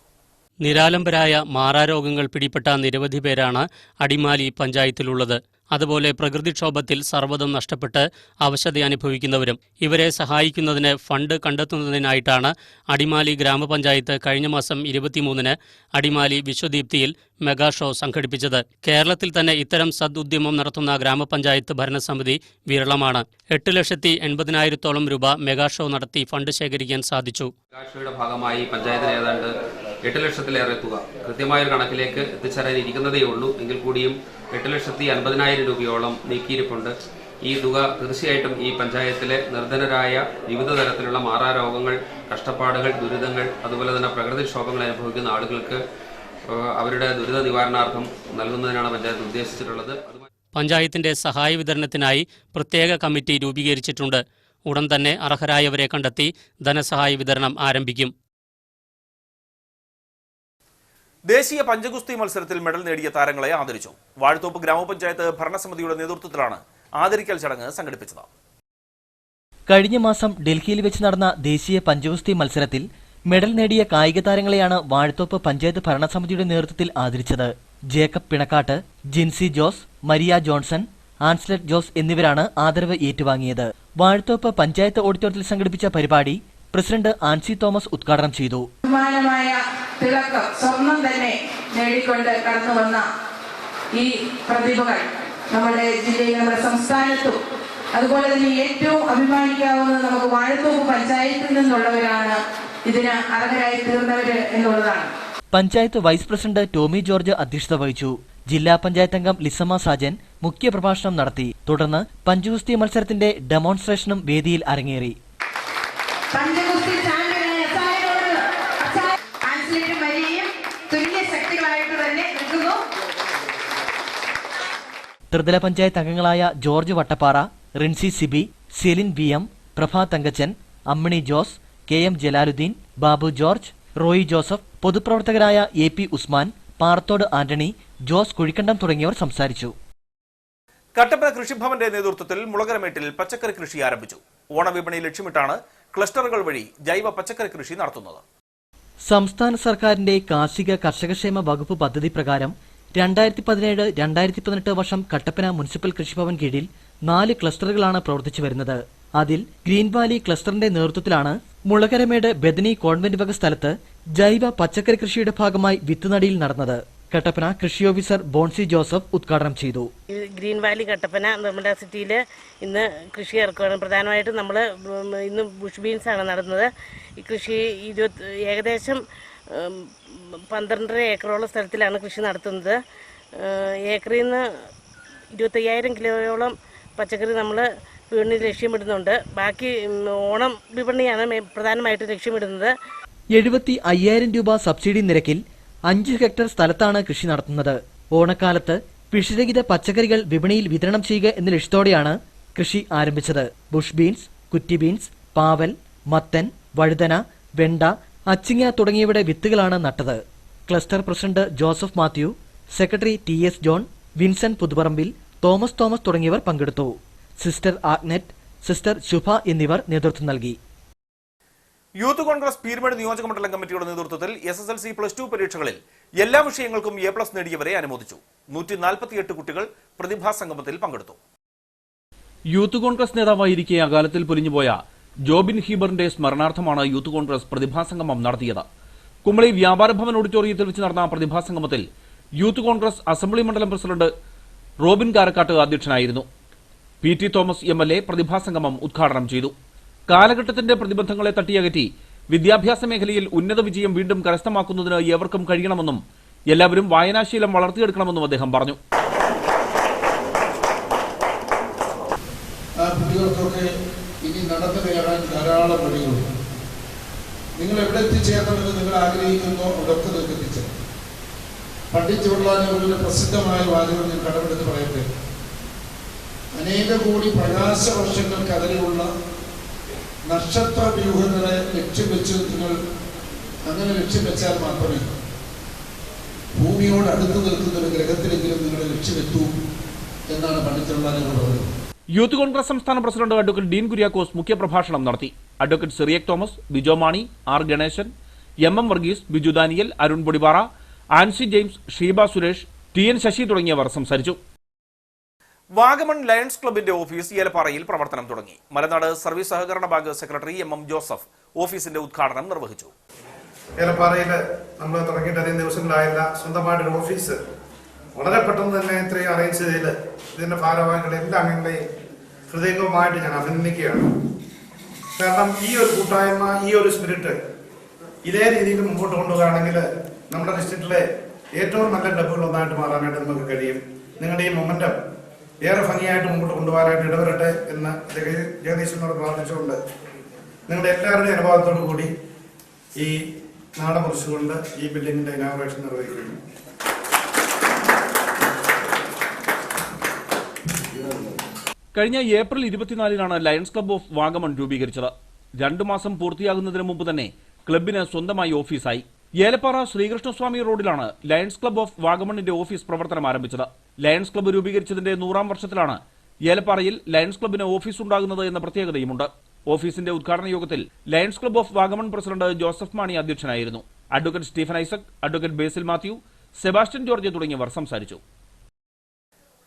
S22: നിരാലംബരായ മാറാരോഗങ്ങൾ പിടിപെട്ട നിരവധി പേരാണ് അടിമാലി പഞ്ചായത്തിലുള്ളത്. അതുപോലെ പ്രകൃതിക്ഷോഭത്തിൽ സർവ്വതും നഷ്ടപ്പെട്ട് അവശത അനുഭവിക്കുന്നവരും. ഇവരെ സഹായിക്കുന്നതിന് ഫണ്ട് കണ്ടെത്തുന്നതിനായിട്ടാണ് അടിമാലി ഗ്രാമപഞ്ചായത്ത് കഴിഞ്ഞ മാസം 23-ന് അടിമാലി വിശ്വദീപ്തിയിൽ മെഗാ ഷോ സംഘടിപ്പിച്ചത്. കേരളത്തിൽ തന്നെ ഇത്തരം സദുദ്യമം നടത്തുന്ന ഗ്രാമപഞ്ചായത്ത് ഭരണസമിതി വിരളമാണ്. 8,80,000-ഓളം രൂപ മെഗാ ഷോ നടത്തി ഫണ്ട് ശേഖരിക്കാൻ സാധിച്ചു.
S23: മെഗാ ഷോയുടെ ഭാഗമായി പഞ്ചായത്തിന് ഏതാണ്ട് 8 ലക്ഷത്തിലേറെ തുക കൃത്യമായൊരു കണക്കിലേക്ക് എത്തിച്ചേരാനിരിക്കുന്നതേ ഉള്ളൂ. എങ്കിൽ കൂടിയും 8,50,000 രൂപയോളം നീക്കിയിരിപ്പുണ്ട്. ഈ തുക തീർച്ചയായിട്ടും ഈ പഞ്ചായത്തിലെ നിർധനരായ വിവിധ തരത്തിലുള്ള മാറാരോഗങ്ങൾ, കഷ്ടപ്പാടുകൾ, ദുരിതങ്ങൾ, അതുപോലെ തന്നെ പ്രകൃതിക്ഷോഭങ്ങൾ അനുഭവിക്കുന്ന ആളുകൾക്ക് അവരുടെ ദുരിത നിവാരണാർത്ഥം നൽകുന്നതിനാണ് പഞ്ചായത്ത് ഉദ്ദേശിച്ചിട്ടുള്ളത്.
S22: പഞ്ചായത്തിന്റെ സഹായ വിതരണത്തിനായി പ്രത്യേക കമ്മിറ്റി രൂപീകരിച്ചിട്ടുണ്ട്. ഉടൻ തന്നെ അർഹരായവരെ കണ്ടെത്തി ധനസഹായ വിതരണം ആരംഭിക്കും.
S1: ദേശീയ പഞ്ചഗുസ്തി മത്സരത്തിൽ മെഡൽ നേടിയ താരങ്ങളെ ആദരിച്ചു. വാഴത്തോപ്പ് ഗ്രാമപഞ്ചായത്ത് ഭരണസമിതിയുടെ നേതൃത്വത്തിലാണ് ആദരിക്കൽ ചടങ്ങ് സംഘടിപ്പിച്ചത്.
S6: കഴിഞ്ഞ മാസം ഡൽഹിയിൽ വെച്ച് നടന്ന ദേശീയ പഞ്ചഗുസ്തി മത്സരത്തിൽ മെഡൽ നേടിയ കായിക താരങ്ങളെയാണ് വാഴത്തോപ്പ് പഞ്ചായത്ത് ഭരണസമിതിയുടെ നേതൃത്വത്തിൽ ആദരിച്ചത്. Jacob Pinakkattu, Jincy Jose, Maria Johnson, Anslet Jose എന്നിവരാണ് ആദരവ് ഏറ്റുവാങ്ങിയത്. വാഴത്തോപ്പ് പഞ്ചായത്ത് ഓഡിറ്റോറിയത്തിൽ സംഘടിപ്പിച്ച പരിപാടി പ്രസിഡന്റ് ആൻസി തോമസ് ഉദ്ഘാടനം ചെയ്തു.
S2: തിളക്കം സ്വർണം തന്നെ നേടിക്കൊണ്ട് കടന്നു വന്ന ഈ പ്രതിഭകൾ നമ്മുടെ ജില്ലയിൽ, നമ്മുടെ സംസ്ഥാനത്തും അതുപോലെ തന്നെ ഏറ്റവും അഭിമാനിക്കാവുന്നത് നമുക്ക് വാഴത്തോപ്പ് പഞ്ചായത്തിൽ നിന്നുള്ളവരാണ് ഇതിന് അർഹരായി തീർന്നവര് എന്നുള്ളതാണ്.
S6: പഞ്ചായത്ത് വൈസ് പ്രസിഡന്റ് ടോമി ജോർജ് അധ്യക്ഷത വഹിച്ചു. ജില്ലാ പഞ്ചായത്ത് അംഗം ലിസമ്മ സാജൻ മുഖ്യപ്രഭാഷണം നടത്തി. തുടർന്ന് പഞ്ചഗുസ്തി മത്സരത്തിന്റെ ഡെമോൺസ്ട്രേഷനും വേദിയിൽ അരങ്ങേറി. ത്രിതല പഞ്ചായത്ത് അംഗങ്ങളായ George Vattappara, Rincy Siby, Celine V M, Prabha Thankachan, Ammini Jose, K M Jalaluddin, Babu George, Roy Joseph, പൊതുപ്രവർത്തകരായ A P Usman, Parathodu Antony, Jose Kuzhikandam തുടങ്ങിയവർ സംസാരിച്ചു.
S1: കട്ടപ്പന കൃഷിഭവന്റെ നേതൃത്വത്തിൽ മുളകരമേട്ടിൽ പച്ചക്കറി കൃഷി ആരംഭിച്ചു. ഓണവിപണി ലക്ഷ്യമിട്ടാണ് ക്ലസ്റ്ററുകൾ വഴി ജൈവ പച്ചക്കറി കൃഷി നടത്തുന്നത്.
S6: സംസ്ഥാന സർക്കാരിന്റെ കാർഷിക കർഷകക്ഷേമ വകുപ്പ് പദ്ധതി പ്രകാരം 2017-2018 വർഷം കട്ടപ്പന മുനിസിപ്പൽ കൃഷിഭവൻ കീഴിൽ 4 ക്ലസ്റ്ററുകളാണ് പ്രവർത്തിച്ചു വരുന്നത്. അതിൽ ഗ്രീൻ വാലി ക്ലസ്റ്ററിന്റെ നേതൃത്വത്തിലാണ് മുളകരമേട് ബദനി കോൺവെന്റ് വക സ്ഥലത്ത് ജൈവ പച്ചക്കറി കൃഷിയുടെ ഭാഗമായി വിത്തുനടിയിൽ നടന്നത്. കട്ടപ്പന കൃഷി ഓഫീസർ ബോൺസി ജോസഫ് ഉദ്ഘാടനം ചെയ്തു.
S3: ഗ്രീൻ വാലി കട്ടപ്പന നിർമ്മല സിറ്റിയിൽ ഇന്ന് കൃഷി ഇറക്കുകയാണ്. പ്രധാനമായിട്ടും നമ്മൾ ഇന്ന് ബുഷ് ബീൻസ് ആണ് നടന്നത്. ഈ കൃഷി ഏകദേശം 12.5 ഏക്കറോളം സ്ഥലത്തിലാണ് കൃഷി നടത്തുന്നത്. ഏക്കറിൽ നിന്ന് 25,000 കിലോയോളം പച്ചക്കറി നമ്മൾ വിപണി ലക്ഷ്യമിടുന്നുണ്ട്. ബാക്കി ഓണം വിപണിയാണ് പ്രധാനമായിട്ടും ലക്ഷ്യമിടുന്നത്.
S6: 75,000 രൂപ സബ്സിഡി നിരക്കിൽ 5 ഹെക്ടർ സ്ഥലത്താണ് കൃഷി നടത്തുന്നത്. ഓണക്കാലത്ത് വിഷരഹിത പച്ചക്കറികൾ വിപണിയിൽ വിതരണം ചെയ്യുക എന്ന ലക്ഷ്യത്തോടെയാണ് കൃഷി ആരംഭിച്ചത്. ബുഷ് ബീൻസ്, കുറ്റി ബീൻസ്, പാവൽ, മത്തൻ, വഴുതന, വെണ്ട, അച്ചിങ്ങ തുടങ്ങിയവയുടെ വിത്തുകളാണ് നട്ടത്. Cluster president Joseph Mathew, secretary TS John, Vincent Puthuparambil, Thomas തുടങ്ങിയവർ പങ്കെടുത്തു. സിസ്റ്റർ ആഗ്നറ്റ്, സിസ്റ്റർ ശുഭ എന്നിവർ നേതൃത്വം നൽകി.
S1: യൂത്ത് കോൺഗ്രസ് പീരുമേട് നിയോജകമണ്ഡലം കമ്മിറ്റിയുടെ നേതൃത്വത്തിൽ SSLC +2 പരീക്ഷകളിൽ എല്ലാ വിഷയങ്ങൾക്കും A+ നേടിയവരെ അനുമോദിച്ചു. 148 കുട്ടികൾ പ്രതിഭാ സംഗമത്തിൽ പങ്കെടുത്തു.
S12: യൂത്ത് കോൺഗ്രസ് നേതാവായിരിക്കെ അകാലത്തിൽ പൊലിഞ്ഞുപോയ ജോബിൻ ഹീബറിന്റെ സ്മരണാർത്ഥമാണ് യൂത്ത് കോൺഗ്രസ് പ്രതിഭാസംഗമം നടത്തിയത്. കുമളി വ്യാപാര ഭവൻ ഓഡിറ്റോറിയത്തിൽ വെച്ച് നടന്ന പ്രതിഭാസംഗമത്തിൽ യൂത്ത് കോൺഗ്രസ് അസംബ്ലി മണ്ഡലം പ്രസിഡന്റ് റോബിൻ കാരക്കാട്ട് അധ്യക്ഷനായിരുന്നു. PT തോമസ് MLA പ്രതിഭാസംഗമം ഉദ്ഘാടനം ചെയ്തു. കാലഘട്ടത്തിന്റെ പ്രതിബന്ധങ്ങളെ തട്ടിയകറ്റി വിദ്യാഭ്യാസ മേഖലയിൽ ഉന്നത വിജയം വീണ്ടും കരസ്ഥമാക്കുന്നതിന് ഏവർക്കും കഴിയണമെന്നും എല്ലാവരും വായനാശീലം വളർത്തിയെടുക്കണമെന്നും അദ്ദേഹം പറഞ്ഞു.
S10: കുട്ടികൾക്കൊക്കെ ഇനി നടന്നു കയറാൻ ധാരാളം വഴികളുണ്ട്. നിങ്ങൾ എവിടെ എത്തിച്ചേരണമെന്ന് നിങ്ങൾ ആഗ്രഹിക്കുന്നോ അവിടെയൊക്കെ നിങ്ങൾക്ക് എത്തിച്ചേരും. പഠിച്ചുള്ള ഒരു പ്രസിദ്ധമായ വാചകം ഞാൻ കടമെടുത്ത് പറയട്ടെ. അനേക കോടി പ്രകാശ വർഷങ്ങൾക്ക് അകലെയുള്ള നക്ഷത്ര വ്യൂഹങ്ങളെ ലക്ഷ്യം വെച്ച് നിങ്ങൾ അങ്ങനെ ലക്ഷ്യം വെച്ചാൽ മാത്രമേ ഭൂമിയോട് അടുത്ത് നിൽക്കുന്ന ഒരു ഗ്രഹത്തിലെങ്കിലും നിങ്ങൾ ലക്ഷ്യമെത്തൂ എന്നാണ് പണ്ഡിറ്റുള്ള പറയുന്നത്.
S12: യൂത്ത് കോൺഗ്രസ് സംസ്ഥാന പ്രസിഡന്റ് അഡ്വക്കേറ്റ് ഡീൻ കുര്യാക്കോസ് മുഖ്യപ്രഭാഷണം നടത്തി. Advocate Cyriac Thomas, Bijo Mani, R Ganesan, MM Varghese, Biju Daniel, Arun Podipara, Ancy James, Sheeba Suresh, TN Sasi തുടങ്ങിയവർ സംസാരിച്ചു.
S1: വാഗമൺ ലയൺസ് ക്ലബിന്റെ ഓഫീസ് ഏലപ്പാറയിൽ പ്രവർത്തനം തുടങ്ങി. മലനാട് സർവീസ് സഹകരണ ബാങ്ക് സെക്രട്ടറി MM ജോസഫ് ഓഫീസിന്റെ ഉദ്ഘാടനം നിർവഹിച്ചു.
S5: ഏലപ്പാറയിൽ നമ്മൾ തുടങ്ങിയിട്ട് അധികം ദിവസങ്ങളായില്ല. സ്വന്തമായിട്ടൊരു ഓഫീസ് വളരെ പെട്ടെന്ന് തന്നെ ഇത്രയും അറേഞ്ച് ചെയ്തതിൽ ഇതിന്റെ ഭാരവാഹികളെ എല്ലാ അംഗങ്ങളെയും ഹൃദയംഗമായിട്ട് ഞാൻ അഭിനന്ദിക്കുകയാണ്. കാരണം ഈ ഒരു കൂട്ടായ്മ, ഈ ഒരു സ്പിരിറ്റ് ഇതേ രീതിയിൽ മുമ്പോട്ട് കൊണ്ടുപോവുകയാണെങ്കിൽ നമ്മുടെ ഡിസ്ട്രിക്റ്റിലെ ഏറ്റവും നല്ല ക്ലബ്ബുകളൊന്നായിട്ട് മാറാനായിട്ട് നമുക്ക് കഴിയും. നിങ്ങളുടെ ഈ മൊമെന്റം ഏറെ ഭംഗിയായിട്ട് മുമ്പോട്ട് കൊണ്ടുപോകാനായിട്ട് ഇടവരട്ടെ എന്ന് ജഗദീശനോട് പ്രാർത്ഥിച്ചുകൊണ്ട് നിങ്ങളുടെ എല്ലാവരുടെയും അനുഭവത്തോടു കൂടി ഈ നാടൻ മുറിച്ചുകൊണ്ട് ഈ ബിൽഡിങ്ങിന്റെ ഇനാഗുറേഷൻ നിർവഹിക്കുന്നു.
S12: കഴിഞ്ഞ ഏപ്രിൽ 24-നാണ് ലയൺസ് ക്ലബ്ബ് ഓഫ് വാഗമൺ രൂപീകരിച്ചത്. 2 മാസം പൂർത്തിയാകുന്നതിന് മുമ്പ് തന്നെ ക്ലബിന് സ്വന്തമായി ഓഫീസായി. ഏലപ്പാറ ശ്രീകൃഷ്ണസ്വാമി റോഡിലാണ് ലയൺസ് ക്ലബ്ബ് ഓഫ് വാഗമണിന്റെ ഓഫീസ് പ്രവർത്തനം ആരംഭിച്ചത്. ലയൺസ് ക്ലബ്ബ് രൂപീകരിച്ചതിന്റെ 100ാം വർഷത്തിലാണ് ഏലപ്പാറയിൽ ലയൺസ് ക്ലബ്ബിന് ഓഫീസ് ഉണ്ടാകുന്നത് എന്ന പ്രത്യേകതയുമുണ്ട്. ഓഫീസിന്റെ ഉദ്ഘാടന യോഗത്തിൽ lions club of Vagamon president Joseph Mani അധ്യക്ഷനായിരുന്നു. Advocate Stephen Isaac, advocate Basil Mathew, Sebastian George തുടങ്ങിയവർ സംസാരിച്ചു.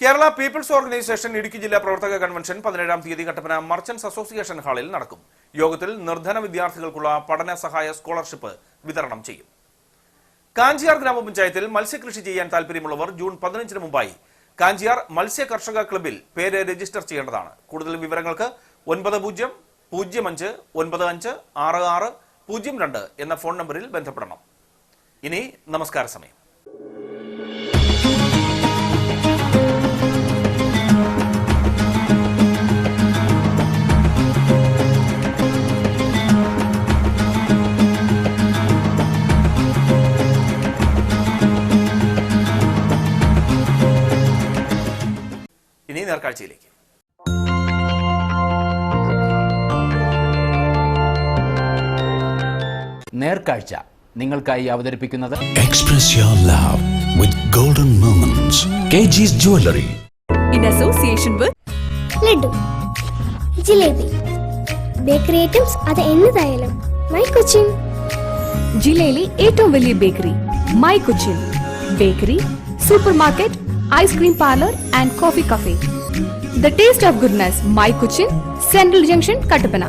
S1: കേരള പീപ്പിൾസ് ഓർഗനൈസേഷൻ ഇടുക്കി ജില്ലാ പ്രവർത്തക കൺവെൻഷൻ 17-ാം തീയതി കട്ടപ്പന മർച്ചന്റ്സ് അസോസിയേഷൻ ഹാളിൽ നടക്കും. യോഗത്തിൽ നിർധന വിദ്യാർത്ഥികൾക്കുള്ള പഠന സഹായ സ്കോളർഷിപ്പ് വിതരണം ചെയ്യും. കാഞ്ചിയാർ ഗ്രാമപഞ്ചായത്തിൽ മത്സ്യകൃഷി ചെയ്യാൻ താൽപര്യമുള്ളവർ ജൂൺ 15-ന് മുമ്പായി കാഞ്ചിയാർ മത്സ്യ കർഷക ക്ലബിൽ പേര് രജിസ്റ്റർ ചെയ്യേണ്ടതാണ്. കൂടുതൽ വിവരങ്ങൾക്ക് 9005956602 എന്ന ഫോൺ നമ്പറിൽ ബന്ധപ്പെടണം. ഇനി നമസ്കാര സമയം. ഇനി നേർക്കാഴ്ചയിലേക്ക്.
S7: നേർക്കാഴ്ച നിങ്ങൾക്കായി അവതരിപ്പിക്കുന്നത്
S8: express your love with golden moments, KG's jewellery
S9: in association with
S24: laddu, jalebi, bakery items അത് എന്നതായാലും മൈ കൊച്ചിൻ.
S9: ജില്ലയിലെ ഏറ്റവും വലിയ bakery my Cochin. Bakery, supermarket, ice cream parlour and coffee cafe. The taste of goodness. My Cochin, central junction, Kattappana.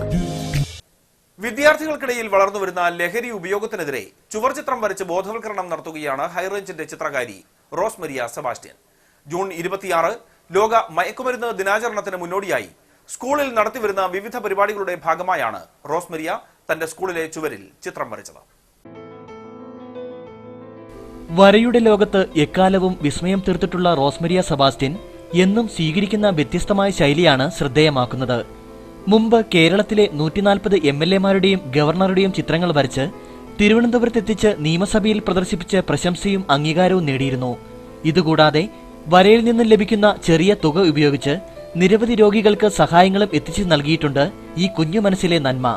S1: വിദ്യാർത്ഥികൾക്കിടയിൽ വളർന്നുവരുന്ന ലഹരി ഉപയോഗത്തിനെതിരെ ചുവർചിത്രം വരച്ച് ബോധവൽക്കരണം നടത്തുകയാണ് ഹൈറേഞ്ചിന്റെ ചിത്രകാരി റോസ്മരിയ സെബാസ്റ്റ്യൻ. ജൂൺ 26 ലോക മയക്കുമരുന്ന് ദിനാചരണത്തിന് മുന്നോടിയായി സ്കൂളിൽ നടത്തിവരുന്ന വിവിധ പരിപാടികളുടെ ഭാഗമായാണ് റോസ്മരിയ തന്റെ സ്കൂളിലെ ചുവരിൽ ചിത്രം വരച്ചത്.
S6: വരയുടെ ലോകത്ത് എക്കാലവും വിസ്മയം തീർത്തിട്ടുള്ള റോസ്മരിയ സെബാസ്റ്റ്യൻ എന്നും സ്വീകരിക്കുന്ന വ്യത്യസ്തമായ ശൈലിയാണ് ശ്രദ്ധേയമാക്കുന്നത്. മുമ്പ് കേരളത്തിലെ 140 MLA-മാരുടെയും ഗവർണറുടെയും ചിത്രങ്ങൾ വരച്ച് തിരുവനന്തപുരത്തെത്തിച്ച് നിയമസഭയിൽ പ്രദർശിപ്പിച്ച് പ്രശംസയും അംഗീകാരവും നേടിയിരുന്നു. ഇതുകൂടാതെ വരയിൽ നിന്നും ലഭിക്കുന്ന ചെറിയ തുക ഉപയോഗിച്ച് നിരവധി രോഗികൾക്ക് സഹായങ്ങളും എത്തിച്ചു നൽകിയിട്ടുണ്ട് ഈ കുഞ്ഞു മനസ്സിലെ നന്മ.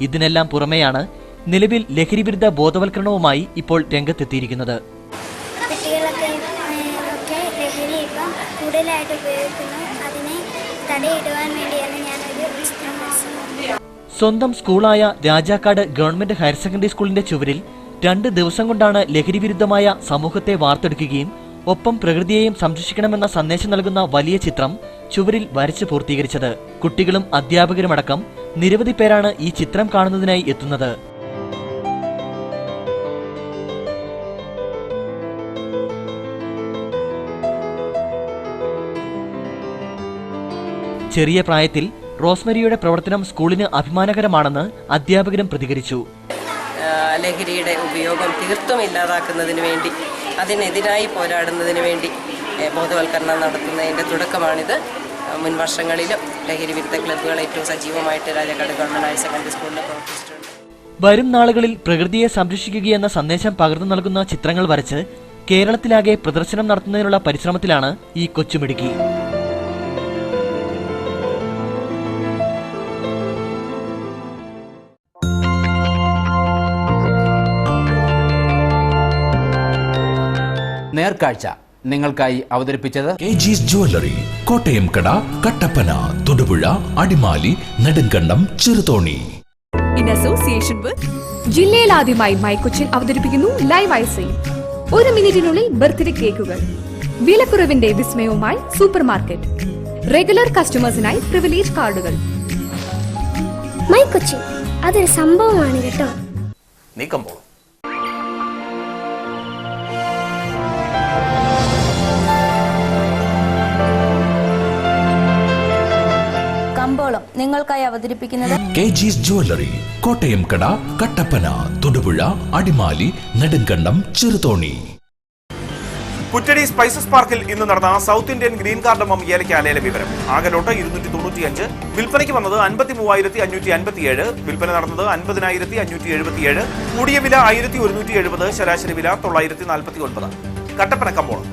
S6: ഇതിനെല്ലാം പുറമെയാണ് നിലവിൽ ലഹരിവിരുദ്ധ ബോധവൽക്കരണവുമായി ഇപ്പോൾ രംഗത്തെത്തിയിരിക്കുന്നത്.
S24: ലഹരി ഇപ്പം കൂടുതലായിട്ട് ഉപയോഗിക്കുന്നു. അതിനെ തടയിടുവാൻ വേണ്ടിയാണ് ഞാനൊരു ചിത്രം വരച്ചത്.
S6: സ്വന്തം സ്കൂളായ രാജാക്കാട് ഗവൺമെന്റ് ഹയർ സെക്കൻഡറി സ്കൂളിന്റെ ചുവരിൽ 2 ദിവസം കൊണ്ടാണ് ലഹരിവിരുദ്ധമായ സമൂഹത്തെ വാർത്തെടുക്കുകയും ഒപ്പം പ്രകൃതിയെയും സംരക്ഷിക്കണമെന്ന സന്ദേശം നൽകുന്ന വലിയ ചിത്രം ചുവരിൽ വരച്ച് പൂർത്തീകരിച്ചത്. കുട്ടികളും അധ്യാപകരുമടക്കം നിരവധി പേരാണ് ഈ ചിത്രം കാണുന്നതിനായി എത്തുന്നത്. ചെറിയ പ്രായത്തിൽ റോസ്മരിയുടെ പ്രവർത്തനം സ്കൂളിന് അഭിമാനകരമാണെന്ന് അധ്യാപകരും പ്രതികരിച്ചു.
S25: ലഹരിയുടെ ഉപയോഗം തീർത്തും ഇല്ലാതാക്കുന്നതിന് വേണ്ടി, അതിനെതിരായി പോരാടുന്നതിന് വേണ്ടി ബോധവൽക്കരണം നടത്തുന്നതിൻ്റെ തുടക്കമാണിത്. മുൻ വർഷങ്ങളിലും ലഹരി വിരുദ്ധ ക്ലബ്ബുകൾ ഏറ്റവും സജീവമായിട്ട് രാജാക്കാട് ഗവൺമെന്റ് ഹയർ സെക്കൻഡറി സ്കൂളിൽ പ്രവർത്തിച്ചിട്ടുണ്ട്.
S6: വരും നാളുകളിൽ പ്രകൃതിയെ സംരക്ഷിക്കുകയെന്ന സന്ദേശം പകർന്നു നൽകുന്ന ചിത്രങ്ങൾ വരച്ച് കേരളത്തിലാകെ പ്രദർശനം നടത്തുന്നതിനുള്ള പരിശ്രമത്തിലാണ് ഈ കൊച്ചുമിടുക്കി.
S7: നേർക്കാഴ്ച നിങ്ങൾക്കായി അവതരിപ്പിച്ചത്
S8: കെജിസ് ജ്വല്ലറി, കോട്ടയം കട, കട്ടപ്പന, തൊടുപുഴ, അടിമാലി, നെടുങ്കണ്ടം, ചെറുതോണി.
S9: ഇൻ അസോസിയേഷൻ വിത്ത് ജില്ലയിൽ ആദ്യമായി മൈ കൊച്ചിൻ അവതരിപ്പിക്കുന്നു ലൈവ് ഐസിംഗ്. 1 മിനിറ്റിനുള്ളിൽ ബർത്ത്ഡേ കേക്കുകൾ. വിലക്കുറവിന്റെ വിസ്മയവുമായി സൂപ്പർ മാർക്കറ്റ്. റെഗുലർ കസ്റ്റമേഴ്സിനായി പ്രിവിലേജ് കാർഡുകൾ.
S24: മൈ കൊച്ചിൻ അതൊരു സംഭവമാണ് കേട്ടോ.
S1: നീക്കമ്പോൾ
S26: കമ്പോളം നിങ്ങൾക്കായി അവതരിപ്പിക്കുന്നത്
S8: കെജിസ് ജ്വല്ലറി, കോട്ടയം കട, കട്ടപ്പന, തൊടുപുഴ, അടിമാലി, നെടുങ്കണ്ടം, ചെറുതോണി.
S1: പുറ്റടി സ്പൈസസ് പാർക്കിൽ ഇന്ന് നടന്ന സൗത്ത് ഇന്ത്യൻ ഗ്രീൻ കാർഡമം ഏലയ്ക്ക ലേല വിവരം. ആകെ ലോട്ട് 295, വിൽപ്പനയ്ക്ക് വന്നത് 53,557, വിൽപ്പന നടന്നത് 50,577, കൂടിയ വില 1,170, ശരാശരി വില 949. കട്ടപ്പന കമ്പോളം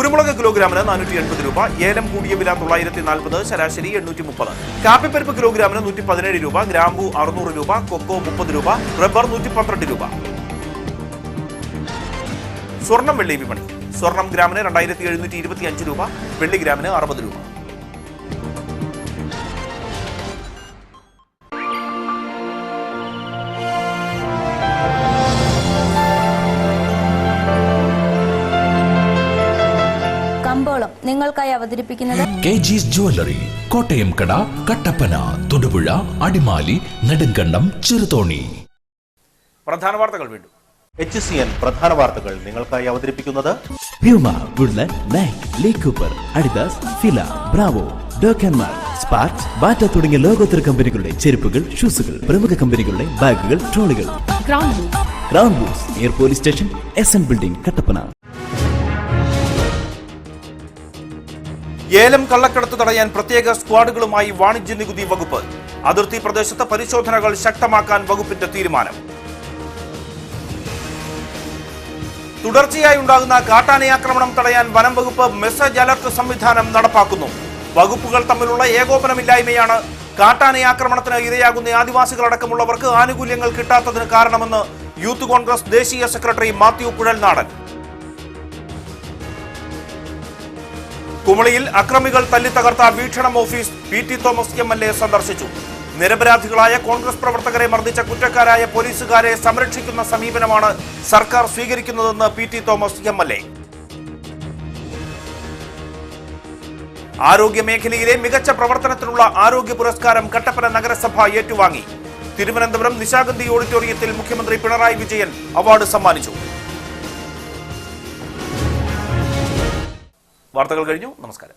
S1: കുരുമുളക് കിലോഗ്രാമിന് 480 രൂപ, ഏലം കൂടിയ വില 940, ശരാശരി 830. കാപ്പിപ്പരിപ്പ് കിലോഗ്രാമിന് 117 രൂപ, ഗ്രാമ്പു 600 രൂപ, കൊക്കോ 30 രൂപ, റബ്ബർ 112 രൂപ. സ്വർണം വെള്ളി വിപണി. സ്വർണം ഗ്രാമിന് 2725 രൂപ, വെള്ളി ഗ്രാമിന് 60 രൂപ.
S26: കമ്പോളം നിങ്ങൾക്കായി അവതരിപ്പിക്കുന്നത്
S8: KG's Jewelry, കോട്ടയം കട, കട്ടപ്പന, തൊടുപുഴ, അടിമാലി, നെടുങ്കണ്ടം, ചെറുതോണി.
S1: പ്രധാന വാർത്തകൾ വീണ്ടും. HCN പ്രധാന വാർത്തകൾ നിങ്ങൾക്കായി അവതരിപ്പിക്കുന്നത്
S11: Puma, Woodland, Nike, Lee Cooper, Adidas, Fila, Bravo, Dokenmark, Sparks, batta തുടങ്ങിയ ലോകോത്തര കമ്പനികളുടെ ചെരുപ്പുകൾ, ഷൂസുകൾ, പ്രമുഖ കമ്പനികളുടെ ബാഗുകൾ, ട്രോളികൾ. ക്രൗൺ ബൂസ്, air police station, SN building, Kattappana.
S1: ഏലം കള്ളക്കടത്ത് തടയാൻ പ്രത്യേക സ്ക്വാഡുകളുമായി വാണിജ്യ നികുതി വകുപ്പ്. അതിർത്തി പ്രദേശത്ത് പരിശോധനകൾ ശക്തമാക്കാൻ വകുപ്പിന്റെ തീരുമാനം. തുടർച്ചയായി ഉണ്ടാകുന്ന കാട്ടാനയാക്രമണം തടയാൻ വനം വകുപ്പ് മെസ്സേജ് അലർട്ട് സംവിധാനം നടപ്പാക്കുന്നു. വകുപ്പുകൾ തമ്മിലുള്ള ഏകോപനമില്ലായ്മയാണ് കാട്ടാനയാക്രമണത്തിന് ഇരയാകുന്ന ആദിവാസികളടക്കമുള്ളവർക്ക് ആനുകൂല്യങ്ങൾ കിട്ടാത്തതിന് കാരണമെന്ന് യൂത്ത് കോൺഗ്രസ് ദേശീയ സെക്രട്ടറി മാത്യു കുഴൽനാടൻ. കുമളിയിൽ അക്രമികൾ തല്ലിത്തകർത്ത വീക്ഷണം ഓഫീസ് PT തോമസ് MLA സന്ദർശിച്ചു. നിരപരാധികളായ കോൺഗ്രസ് പ്രവർത്തകരെ മർദ്ദിച്ച കുറ്റക്കാരായ പോലീസുകാരെ സംരക്ഷിക്കുന്ന സമീപനമാണ് സർക്കാർ സ്വീകരിക്കുന്നതെന്ന് PT തോമസ് MLA. ആരോഗ്യ മേഖലയിലെ മികച്ച പ്രവർത്തനത്തിനുള്ള ആരോഗ്യ പുരസ്കാരം കട്ടപ്പന നഗരസഭ ഏറ്റുവാങ്ങി. തിരുവനന്തപുരം നിശാഗന്ധി ഓഡിറ്റോറിയത്തിൽ മുഖ്യമന്ത്രി പിണറായി വിജയൻ അവാർഡ് സമ്മാനിച്ചു. വാർത്തകൾ കഴിഞ്ഞു. നമസ്കാരം.